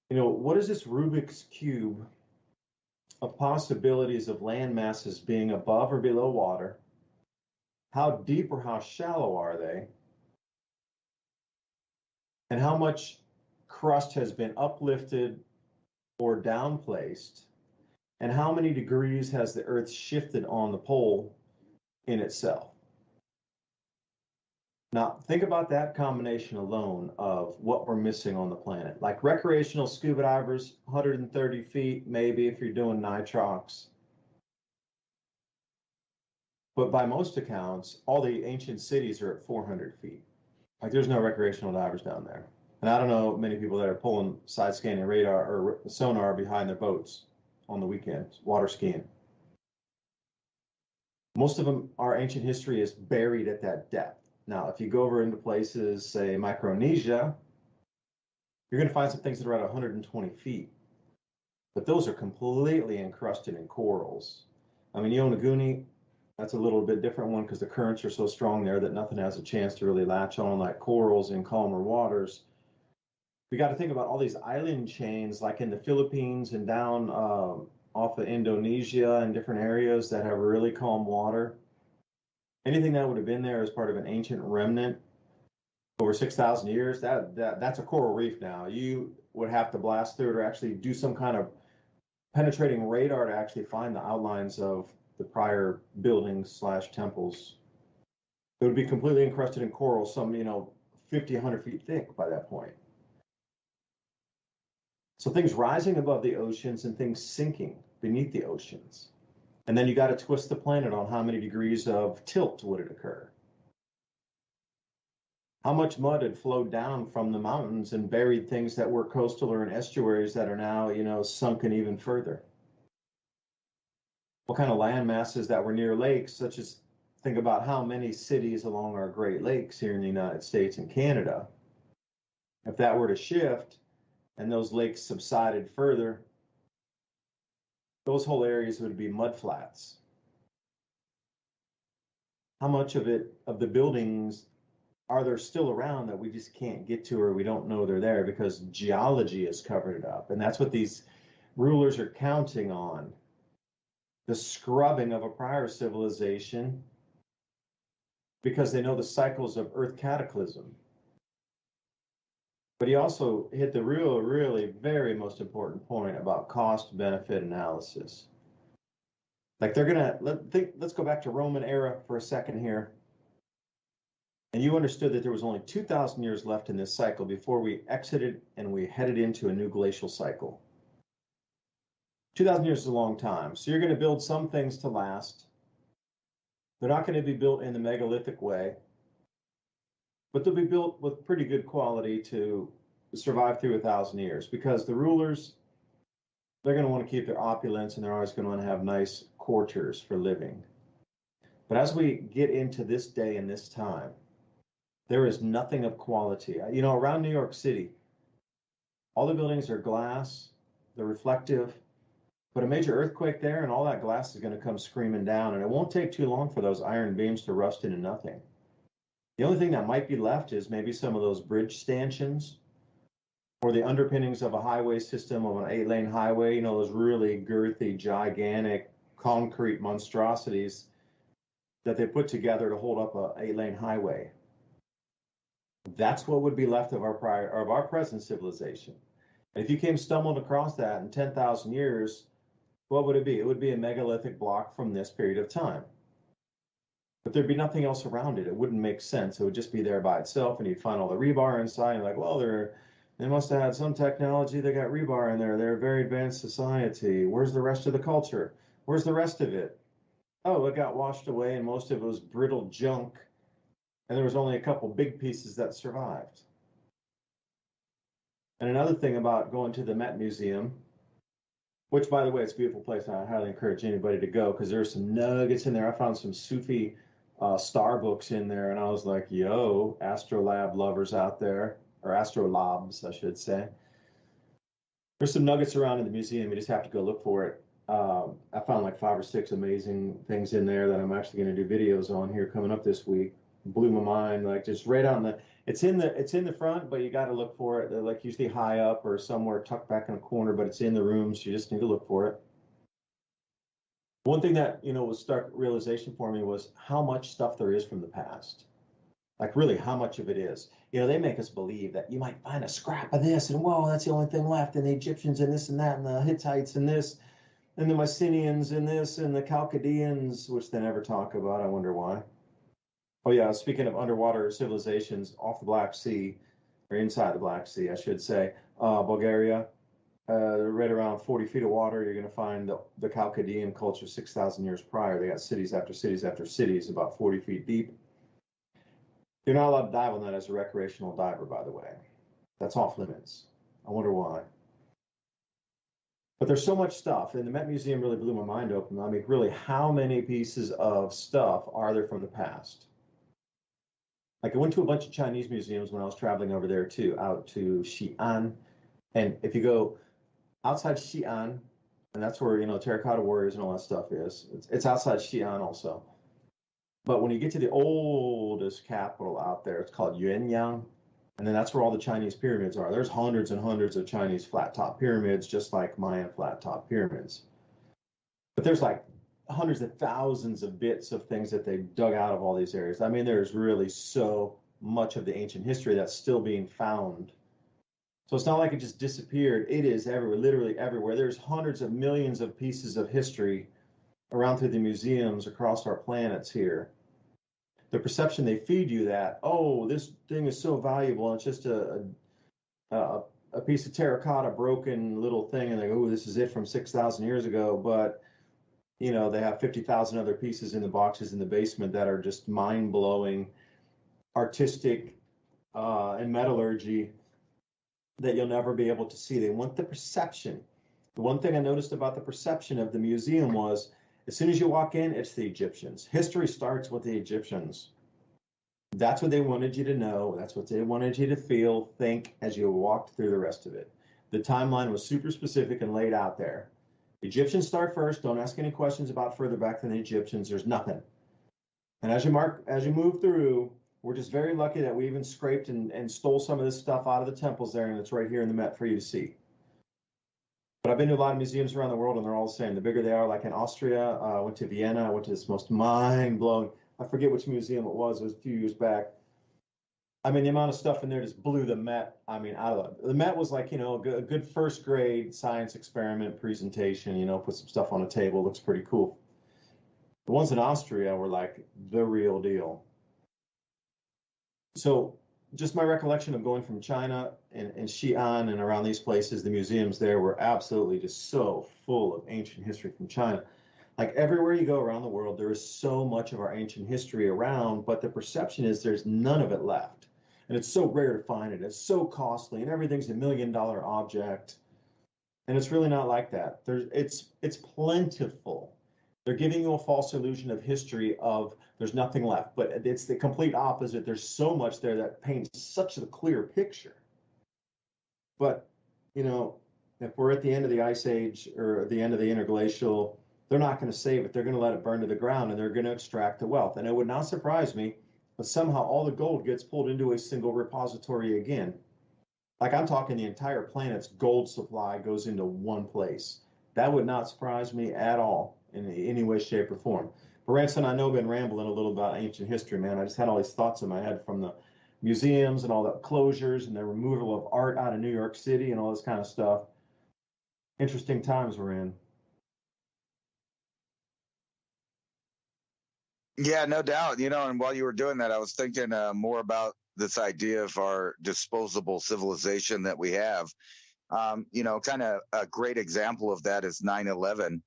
what is this Rubik's Cube of possibilities of land masses being above or below water? How deep or how shallow are they? And how much crust has been uplifted or downplaced? And how many degrees has the Earth shifted on the pole in itself? Now, think about that combination alone of what we're missing on the planet. Like recreational scuba divers, 130 feet, maybe if you're doing nitrox. But by most accounts, all the ancient cities are at 400 feet. Like there's no recreational divers down there. And I don't know many people that are pulling side scanning radar or sonar behind their boats on the weekends, water skiing. Most of them, our ancient history is buried at that depth. Now, if you go over into places, say Micronesia, you're going to find some things that are at 120 feet. But those are completely encrusted in corals. I mean, Yonaguni, that's a little bit different one because the currents are so strong there that nothing has a chance to really latch on like corals in calmer waters. We got to think about all these island chains like in the Philippines and down off of Indonesia and different areas that have really calm water. Anything that would have been there as part of an ancient remnant over 6,000 years, that's a coral reef now. You would have to blast through it or actually do some kind of penetrating radar to actually find the outlines of the prior buildings / temples. It would be completely encrusted in coral, some 50, 100 feet thick by that point. So things rising above the oceans and things sinking beneath the oceans. And then you got to twist the planet on how many degrees of tilt would it occur. How much mud had flowed down from the mountains and buried things that were coastal or in estuaries that are now, sunken even further. What kind of land masses that were near lakes, such as think about how many cities along our Great Lakes here in the United States and Canada. If that were to shift and those lakes subsided further, those whole areas would be mud flats. How much of the buildings are there still around that we just can't get to or we don't know they're there because geology has covered it up? And that's what these rulers are counting on. The scrubbing of a prior civilization because they know the cycles of Earth cataclysm. But he also hit the really very most important point about cost-benefit analysis. Like let's go back to Roman era for a second here. and you understood that there was only 2,000 years left in this cycle before we exited and we headed into a new glacial cycle. 2,000 years is a long time. So you're going to build some things to last. They're not going to be built in the megalithic way, but they'll be built with pretty good quality to survive through 1,000 years, because the rulers, they're going to want to keep their opulence, and they're always going to want to have nice quarters for living. But as we get into this day and this time, there is nothing of quality. You know, around New York City, all the buildings are glass, they're reflective, but a major earthquake there and all that glass is going to come screaming down, and it won't take too long for those iron beams to rust into nothing. The only thing that might be left is maybe some of those bridge stanchions or the underpinnings of a highway system, of an 8-lane highway, you know, those really girthy, gigantic concrete monstrosities that they put together to hold up a 8-lane highway. That's what would be left of our present civilization. And if you came stumbled across that in 10,000 years, what would it be? It would be a megalithic block from this period of time. But there'd be nothing else around it. It wouldn't make sense. It would just be there by itself, and you'd find all the rebar inside, and you're like, well, they must have had some technology. They got rebar in there. They're a very advanced society. Where's the rest of the culture? Where's the rest of it? Oh, it got washed away, and most of it was brittle junk, and there was only a couple big pieces that survived. And another thing about going to the Met Museum, which, by the way, it's a beautiful place. I highly encourage anybody to go, because there's some nuggets in there. I found some Sufi star books in there, and I was like, yo, astrolab lovers out there, or astrolabs, I should say. There's some nuggets around in the museum. You just have to go look for it. I found like 5 or 6 amazing things in there that I'm actually going to do videos on here coming up this week. Blew my mind, like just right on the, it's in the front, but you got to look for it. They're like usually high up or somewhere tucked back in a corner, but it's in the room, so you just need to look for it. One thing that, you know, was stark realization for me was how much stuff there is from the past. Like really how much of it is. You know, they make us believe that you might find a scrap of this and whoa, that's the only thing left, and the Egyptians and this and that and the Hittites and this and the Mycenaeans and this and the Chaldeans, which they never talk about. I wonder why. Oh yeah, speaking of underwater civilizations off the Black Sea, or inside the Black Sea, I should say, Bulgaria, right around 40 feet of water, you're going to find the Chaldean culture 6,000 years prior. They got cities after cities after cities about 40 feet deep. You're not allowed to dive on that as a recreational diver, by the way. That's off limits. I wonder why. But there's so much stuff, and the Met Museum really blew my mind open. I mean, really, how many pieces of stuff are there from the past? Like, I went to a bunch of Chinese museums when I was traveling over there too, out to Xi'an. And if you go outside Xi'an, and that's where, you know, terracotta warriors and all that stuff is, it's outside Xi'an also. But when you get to the oldest capital out there, it's called Yuanyang, and then that's where all the Chinese pyramids are. There's hundreds and hundreds of Chinese flat top pyramids, just like Mayan flat top pyramids. But there's like hundreds of thousands of bits of things that they dug out of all these areas. I mean, there's really so much of the ancient history that's still being found. So it's not like it just disappeared. It is everywhere, literally everywhere. There's hundreds of millions of pieces of history around through the museums across our planets here. The perception they feed you that, oh, this thing is so valuable, and it's just a piece of terracotta broken little thing, and they go, oh, this is it from 6,000 years ago. But you know, they have 50,000 other pieces in the boxes in the basement that are just mind-blowing, artistic, and metallurgy that you'll never be able to see. They want the perception. The one thing I noticed about the perception of the museum was, as soon as you walk in, it's the Egyptians. History starts with the Egyptians. That's what they wanted you to know. That's what they wanted you to feel, think as you walked through the rest of it. The timeline was super specific and laid out there. Egyptians start first. Don't ask any questions about further back than the Egyptians. There's nothing. And as you move through, we're just very lucky that we even scraped and stole some of this stuff out of the temples there, and it's right here in the Met for you to see. But I've been to a lot of museums around the world, and they're all the same. The bigger they are, like in Austria, I went to Vienna. I went to this most mind-blowing, I forget which museum it was a few years back. I mean, the amount of stuff in there just blew the Met, I mean, out of it. The Met was like, you know, a good first grade science experiment presentation, you know, put some stuff on a table, looks pretty cool. The ones in Austria were like the real deal. So just my recollection of going from China and Xi'an and around these places, the museums there were absolutely just so full of ancient history from China. Like everywhere you go around the world, there is so much of our ancient history around, but the perception is there's none of it left. And it's so rare to find it. It's so costly, and everything's $1 million object. And it's really not like that. It's plentiful. They're giving you a false illusion of history of there's nothing left, but it's the complete opposite. There's so much there that paints such a clear picture. But, you know, if we're at the end of the Ice Age or the end of the interglacial, they're not going to save it. They're going to let it burn to the ground, and they're going to extract the wealth. And it would not surprise me if somehow all the gold gets pulled into a single repository again. Like I'm talking the entire planet's gold supply goes into one place. That would not surprise me at all in any way, shape, or form. But Ransom, I know I've been rambling a little about ancient history, man. I just had all these thoughts in my head from the museums and all the closures and the removal of art out of New York City and all this kind of stuff. Interesting times we're in. Yeah, no doubt. You know, and while you were doing that, I was thinking more about this idea of our disposable civilization that we have. You know, kind of a great example of that is 9/11.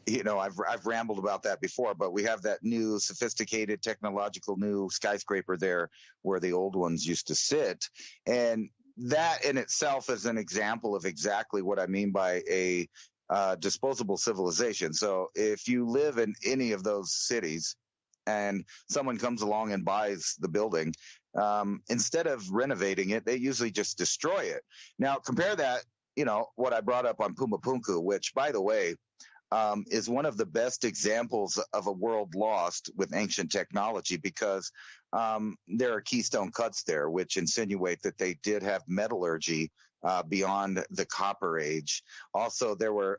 You know, I've rambled about that before, but we have that new sophisticated technological new skyscraper there where the old ones used to sit. And that in itself is an example of exactly what I mean by a disposable civilization. So if you live in any of those cities and someone comes along and buys the building, instead of renovating it, they usually just destroy it. Now, compare that, you know, what I brought up on Pumapunku, which, by the way, is one of the best examples of a world lost with ancient technology, because there are keystone cuts there, which insinuate that they did have metallurgy beyond the Copper Age. Also, there were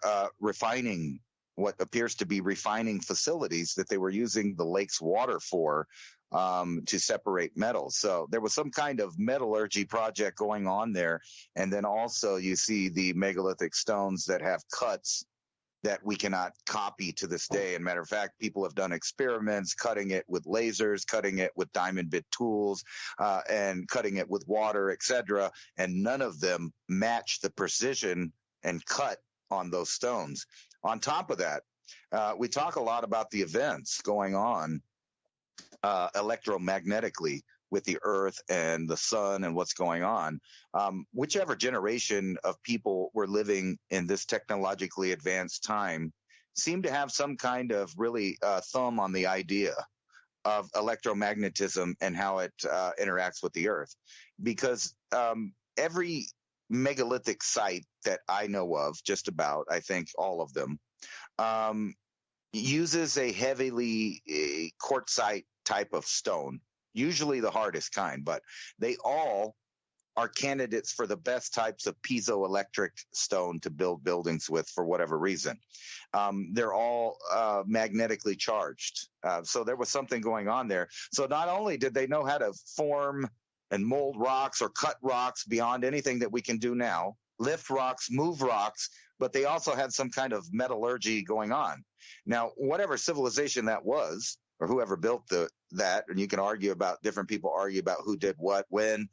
what appears to be refining facilities that they were using the lake's water for to separate metals. So there was some kind of metallurgy project going on there. And then also you see the megalithic stones that have cuts that we cannot copy to this day. And matter of fact, people have done experiments cutting it with lasers, cutting it with diamond bit tools, and cutting it with water, etc. And none of them match the precision and cut on those stones. On top of that, we talk a lot about the events going on electromagnetically with the earth and the sun and what's going on. Whichever generation of people were living in this technologically advanced time seem to have some kind of really thumb on the idea of electromagnetism and how it interacts with the earth. Because every megalithic site that I know of, just about, I think all of them, uses a heavily quartzite type of stone, usually the hardest kind, but they all are candidates for the best types of piezoelectric stone to build buildings with for whatever reason. They're all magnetically charged. So there was something going on there. So not only did they know how to form and mold rocks or cut rocks beyond anything that we can do now, lift rocks, move rocks, but they also had some kind of metallurgy going on. Now, whatever civilization that was, or whoever built that, and you can argue about, different people argue about who did what, when,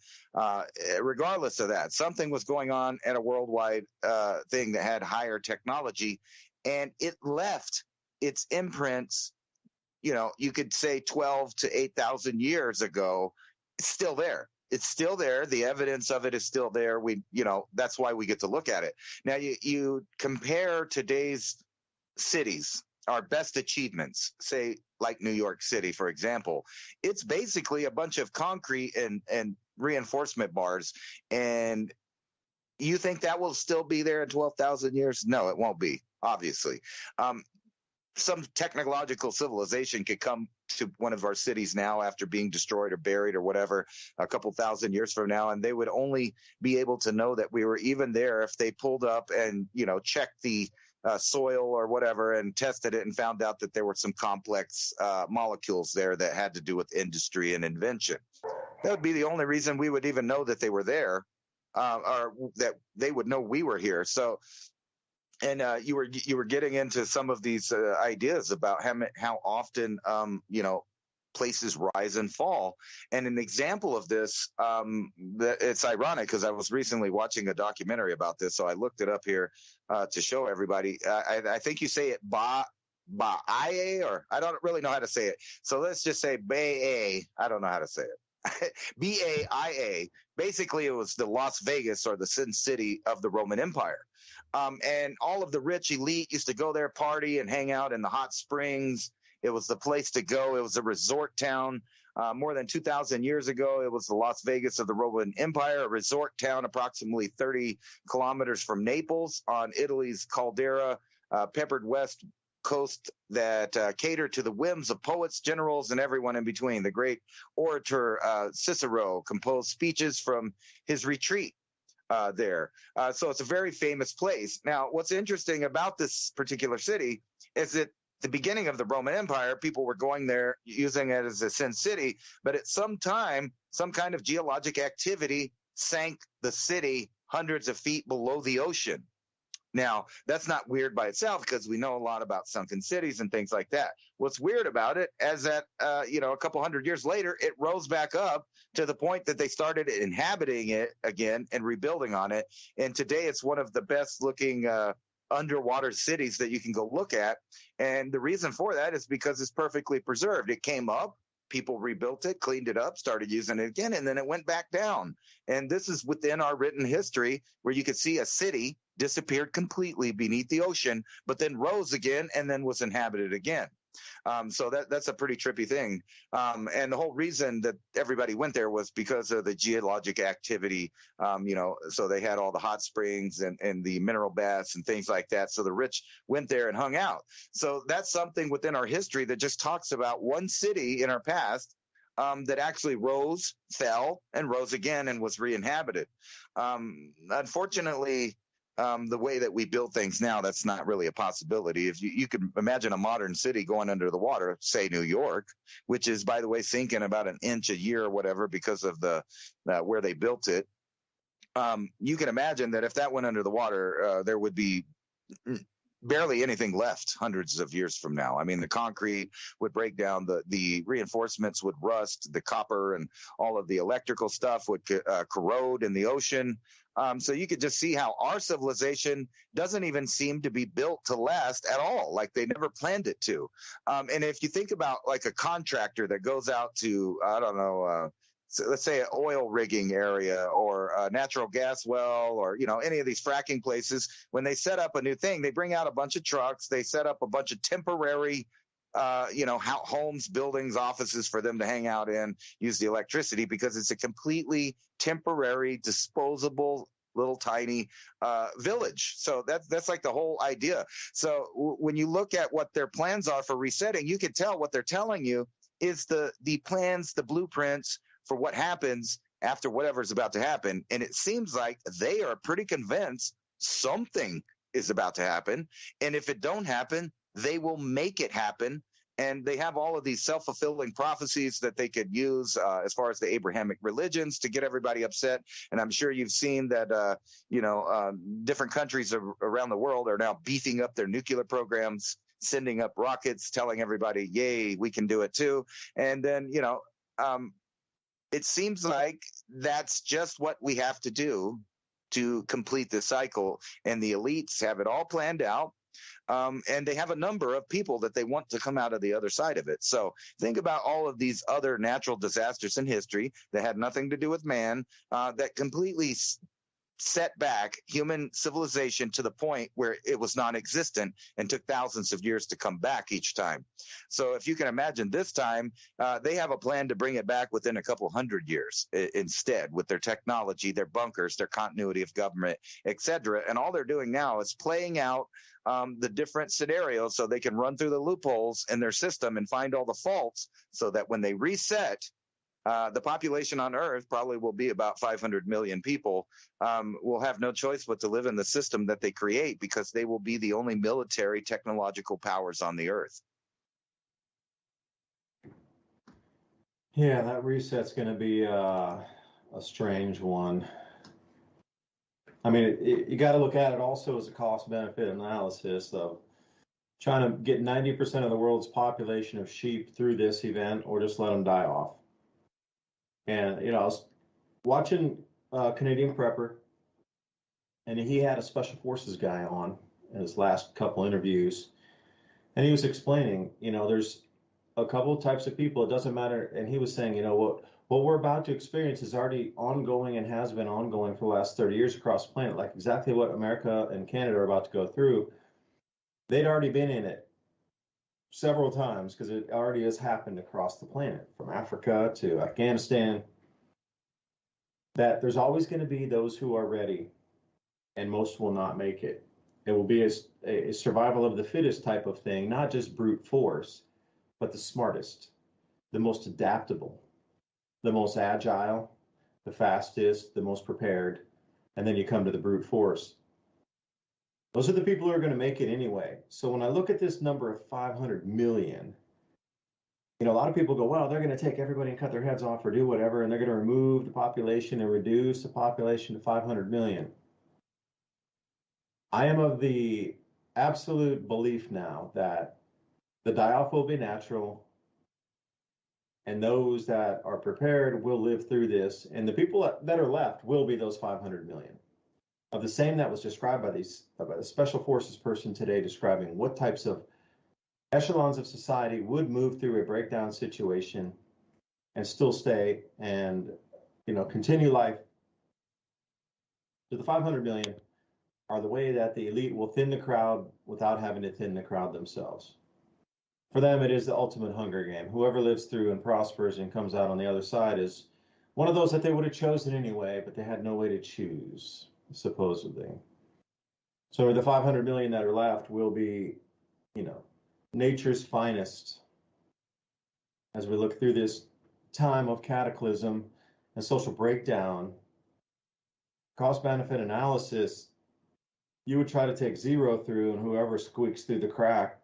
regardless of that, something was going on at a worldwide thing that had higher technology, and it left its imprints, you know, you could say 12 to 8,000 years ago. It's still there. It's still there. The evidence of it is still there. That's why we get to look at it. Now, you compare today's cities, our best achievements, say like New York City, for example, it's basically a bunch of concrete and reinforcement bars. And you think that will still be there in 12,000 years? No, it won't be, obviously. Some technological civilization could come to one of our cities now after being destroyed or buried or whatever a couple thousand years from now, and they would only be able to know that we were even there if they pulled up and, checked the soil or whatever and tested it and found out that there were some complex molecules there that had to do with industry and invention. That would be the only reason we would even know that they were there, or that they would know we were here. So, and you were getting into some of these ideas about how often, places rise and fall. And an example of this, it's ironic because I was recently watching a documentary about this, so I looked it up here to show everybody. I think you say it Baia, or I don't really know how to say it. So let's just say Baia. I don't know how to say it. Baia. Basically, it was the Las Vegas, or the Sin City of the Roman Empire. And all of the rich elite used to go there, party, and hang out in the hot springs. It was the place to go. It was a resort town. More than 2,000 years ago, it was the Las Vegas of the Roman Empire, a resort town approximately 30 kilometers from Naples on Italy's Caldera, peppered west coast that catered to the whims of poets, generals, and everyone in between. The great orator Cicero composed speeches from his retreat there. So it's a very famous place. Now, what's interesting about this particular city is that the beginning of the Roman Empire, people were going there using it as a sin city, but at some time, some kind of geologic activity sank the city hundreds of feet below the ocean. Now, that's not weird by itself because we know a lot about sunken cities and things like that. What's weird about it is that, a couple hundred years later, it rose back up to the point that they started inhabiting it again and rebuilding on it. And today it's one of the best looking underwater cities that you can go look at. And the reason for that is because it's perfectly preserved. It came up, people rebuilt it, cleaned it up, started using it again, and then it went back down. And this is within our written history where you could see a city disappeared completely beneath the ocean, but then rose again and then was inhabited again. So that's a pretty trippy thing. And the whole reason that everybody went there was because of the geologic activity. So they had all the hot springs and the mineral baths and things like that. So the rich went there and hung out. So that's something within our history that just talks about one city in our past that actually rose, fell, and rose again and was re-inhabited. Unfortunately, the way that we build things now, that's not really a possibility. If you could imagine a modern city going under the water, say New York, which is, by the way, sinking about an inch a year or whatever because of the where they built it. You can imagine that if that went under the water, there would be barely anything left hundreds of years from now. I mean, the concrete would break down, the reinforcements would rust, the copper and all of the electrical stuff would corrode in the ocean. So you could just see how our civilization doesn't even seem to be built to last at all. Like they never planned it to. And if you think about like a contractor that goes out to, I don't know, so let's say an oil rigging area or a natural gas well or, any of these fracking places, when they set up a new thing, they bring out a bunch of trucks, they set up a bunch of temporary homes, buildings, offices for them to hang out in, use the electricity because it's a completely temporary, disposable, little tiny village. So that's like the whole idea. So when you look at what their plans are for resetting, you can tell what they're telling you is the plans, the blueprints for what happens after whatever's about to happen. And it seems like they are pretty convinced something is about to happen. And if it don't happen, they will make it happen. And they have all of these self-fulfilling prophecies that they could use as far as the Abrahamic religions to get everybody upset. And I'm sure you've seen that, different countries around the world are now beefing up their nuclear programs, sending up rockets, telling everybody, yay, we can do it too. And then, it seems like that's just what we have to do to complete the cycle. And the elites have it all planned out. And they have a number of people that they want to come out of the other side of it. So think about all of these other natural disasters in history that had nothing to do with man, that completely set back human civilization to the point where it was non-existent and took thousands of years to come back each time. So if you can imagine this time, they have a plan to bring it back within a couple hundred years instead with their technology, their bunkers, their continuity of government, etc. And all they're doing now is playing out the different scenarios so they can run through the loopholes in their system and find all the faults so that when they reset, the population on Earth probably will be about 500 million people, will have no choice but to live in the system that they create because they will be the only military technological powers on the Earth. Yeah, that reset's going to be a strange one. I mean, you got to look at it also as a cost-benefit analysis of trying to get 90% of the world's population of sheep through this event, or just let them die off. And, I was watching Canadian Prepper, and he had a special forces guy on in his last couple interviews, and he was explaining, there's a couple of types of people. It doesn't matter. And he was saying, what we're about to experience is already ongoing and has been ongoing for the last 30 years across the planet, like exactly what America and Canada are about to go through. They'd already been in it several times because it already has happened across the planet, from Africa to Afghanistan, that there's always going to be those who are ready, and most will not make it. It will be a survival of the fittest type of thing, not just brute force, but the smartest, the most adaptable, the most agile, the fastest, the most prepared, and then you come to the brute force. Those are the people who are going to make it anyway. So when I look at this number of 500 million, a lot of people go, well, they're going to take everybody and cut their heads off or do whatever, and they're going to remove the population and reduce the population to 500 million. I am of the absolute belief now that the die-off will be natural, and those that are prepared will live through this, and the people that are left will be those 500 million. Of the same that was described by the Special Forces person today, describing what types of echelons of society would move through a breakdown situation and still stay and, continue life. To the 500 million are the way that the elite will thin the crowd without having to thin the crowd themselves. For them, it is the ultimate Hunger Game. Whoever lives through and prospers and comes out on the other side is one of those that they would have chosen anyway, but they had no way to choose, supposedly. So the 500 million that are left will be, nature's finest as we look through this time of cataclysm and social breakdown. Cost-benefit analysis, you would try to take zero through, and whoever squeaks through the crack,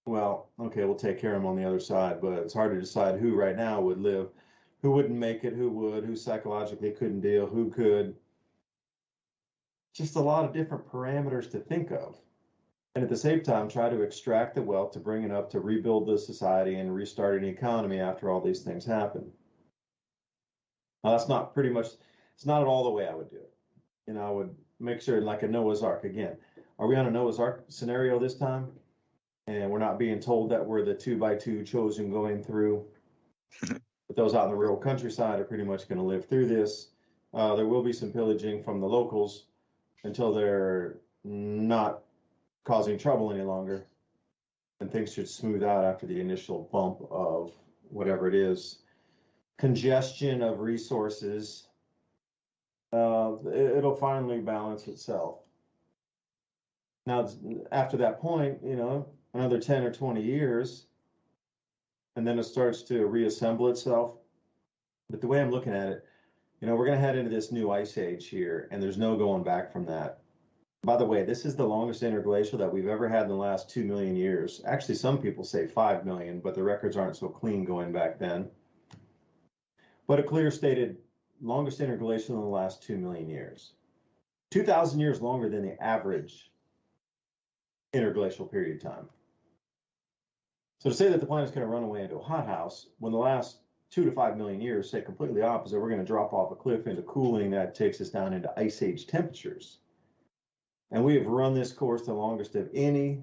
well, okay, we'll take care of them on the other side, but it's hard to decide who right now would live, who wouldn't make it, who would, who psychologically couldn't deal, who could. Just a lot of different parameters to think of. And at the same time, try to extract the wealth to bring it up to rebuild the society and restart an economy after all these things happen. Now, that's not pretty much, it's not at all the way I would do it. I would make sure, like a Noah's Ark again. Are we on a Noah's Ark scenario this time? And we're not being told that we're the 2x2 chosen going through. But those out in the rural countryside are pretty much going to live through this. There will be some pillaging from the locals until they're not causing trouble any longer. And things should smooth out after the initial bump of whatever it is. Congestion of resources. It'll finally balance itself. Now, after that point, another 10 or 20 years, and then it starts to reassemble itself. But the way I'm looking at it, we're going to head into this new ice age here, and there's no going back from that. By the way, this is the longest interglacial that we've ever had in the last 2 million years. Actually, some people say 5 million, but the records aren't so clean going back then. But a clear stated longest interglacial in the last 2 million years. 2,000 years longer than the average interglacial period of time. So to say that the planet's going to run away into a hothouse when the last 2 to 5 million years say completely opposite, we're going to drop off a cliff into cooling that takes us down into ice age temperatures. And we have run this course the longest of any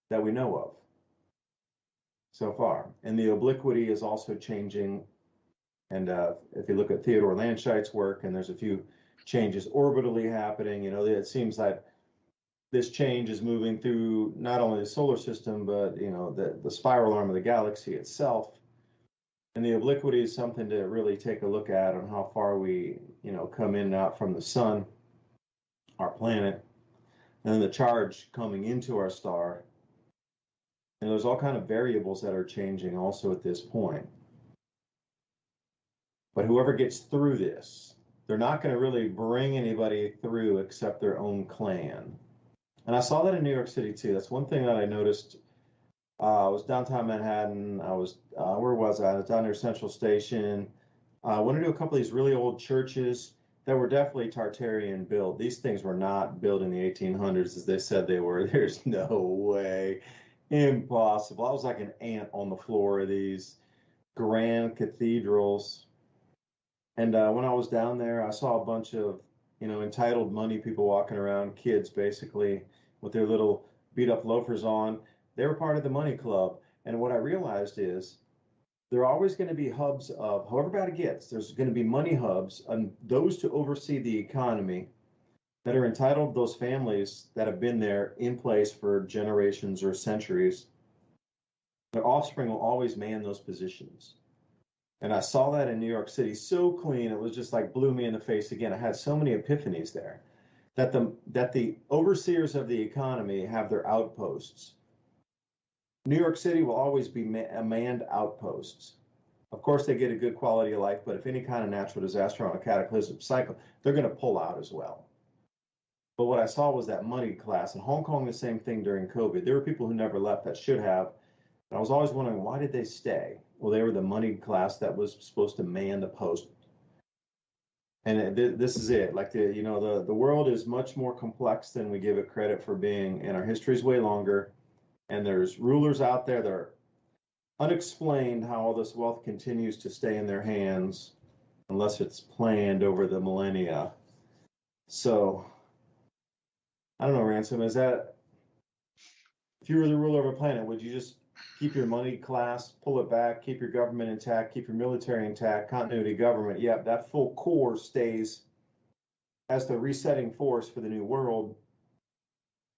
that we know of so far. And the obliquity is also changing. And if you look at Theodore Landscheidt's work, and there's a few changes orbitally happening, it seems like this change is moving through not only the solar system, but, the spiral arm of the galaxy itself. And the obliquity is something to really take a look at on how far we, come in and out from the sun, our planet, and then the charge coming into our star. And there's all kind of variables that are changing also at this point. But whoever gets through this, they're not going to really bring anybody through except their own clan. And I saw that in New York City too. That's one thing that I noticed. I was downtown Manhattan. I was, where was I? I was down near Central Station. I went into a couple of these really old churches, that were definitely Tartarian built. These things were not built in the 1800s as they said they were. There's no way. Impossible. I was like an ant on the floor of these grand cathedrals. And when I was down there, I saw a bunch of, entitled money people walking around, kids basically, with their little beat up loafers on. They were part of the money club. And what I realized is there are always going to be hubs of, however bad it gets, there's going to be money hubs and those to oversee the economy that are entitled, those families that have been there in place for generations or centuries. Their offspring will always man those positions. And I saw that in New York City so clean, it was just like blew me in the face again. I had so many epiphanies there that the overseers of the economy have their outposts. New York City will always be manned outposts. Of course, they get a good quality of life, but if any kind of natural disaster on a cataclysmic cycle, they're going to pull out as well. But what I saw was that money class. In Hong Kong, the same thing during COVID. There were people who never left that should have. And I was always wondering, why did they stay? Well, they were the money class that was supposed to man the post. And this is it. Like the world is much more complex than we give it credit for being, and our history is way longer. And there's rulers out there that are unexplained how all this wealth continues to stay in their hands unless it's planned over the millennia. So I don't know, Ransom, is that, if you were the ruler of a planet, would you just keep your money class, pull it back, keep your government intact, keep your military intact, continuity government? Yep, that full core stays as the resetting force for the new world.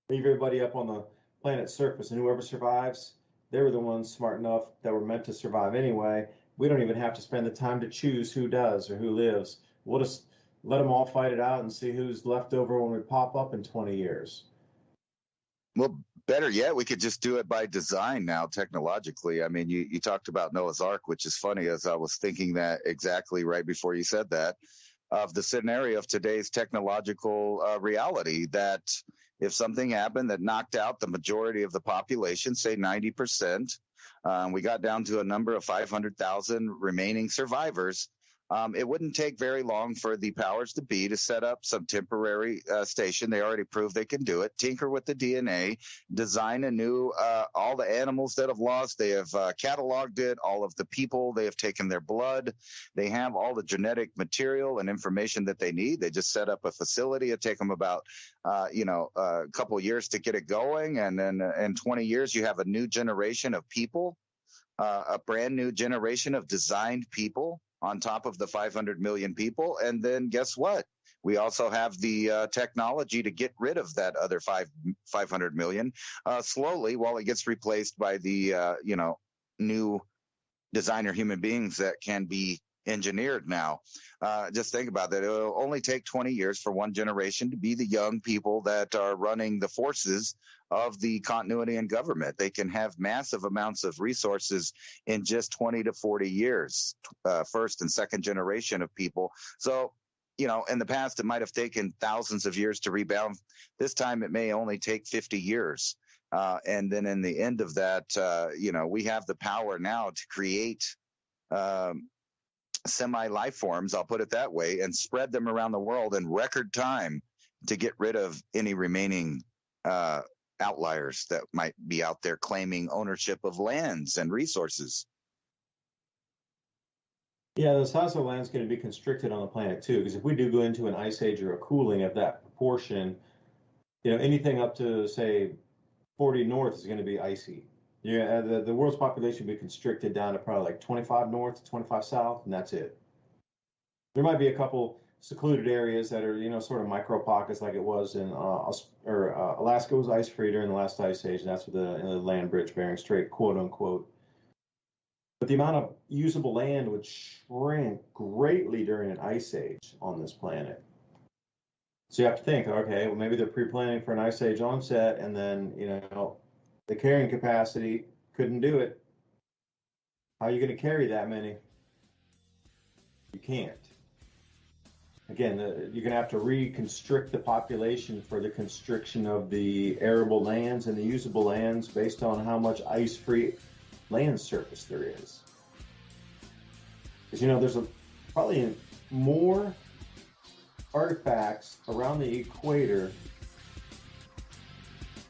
Leave everybody up on the planet's surface, and whoever survives, they were the ones smart enough that were meant to survive anyway. We don't even have to spend the time to choose who does or who lives. We'll just let them all fight it out and see who's left over when we pop up in 20 years. Well, better yet, we could just do it by design now, technologically. I mean, you talked about Noah's Ark, which is funny, as I was thinking that exactly right before you said that, of the scenario of today's technological reality, that if something happened that knocked out the majority of the population, say 90%, we got down to a number of 500,000 remaining survivors, it wouldn't take very long for the powers to be to set up some temporary station. They already proved they can do it. Tinker with the DNA, design a new, all the animals that have lost. They have cataloged it, all of the people. They have taken their blood. They have all the genetic material and information that they need. They just set up a facility. It take them about, a couple of years to get it going. And then in 20 years, you have a new generation of people, a brand new generation of designed people on top of the 500 million people. And then guess what? We also have the technology to get rid of that other 500 million slowly while it gets replaced by the, new designer human beings that can be engineered now. Just think about that. It will only take 20 years for one generation to be the young people that are running the forces of the continuity in government. They can have massive amounts of resources in just 20 to 40 years, first and second generation of people. So, in the past, it might have taken thousands of years to rebound. This time, it may only take 50 years. And then in the end of that, we have the power now to create semi-life forms, I'll put it that way, and spread them around the world in record time to get rid of any remaining outliers that might be out there claiming ownership of lands and resources. Yeah, the size of the land is going to be constricted on the planet too, because if we do go into an ice age or a cooling of that proportion, anything up to say 40 north is going to be icy. Yeah, the world's population will be constricted down to probably like 25 north, 25 south, and that's it. There might be a couple secluded areas that are, sort of micro pockets like it was in Alaska was ice free during the last ice age, and that's with the land bridge Bering Strait, quote unquote. But the amount of usable land would shrink greatly during an ice age on this planet. So you have to think, okay, well, maybe they're pre-planning for an ice age onset, and then, the carrying capacity couldn't do it. How are you going to carry that many? You can't. Again, you're going to have to reconstrict the population for the constriction of the arable lands and the usable lands based on how much ice-free land surface there is. Because, there's probably more artifacts around the equator,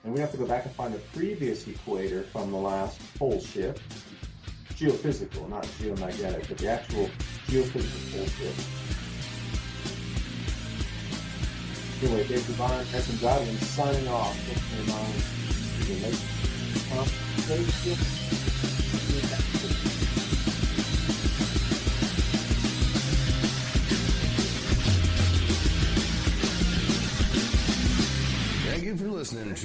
and we have to go back and find the previous equator from the last pole shift. Geophysical, not geomagnetic, but the actual geophysical pole shift. Anyway, Dave DuByne, Ransom Godwin signing off. Thank you for listening to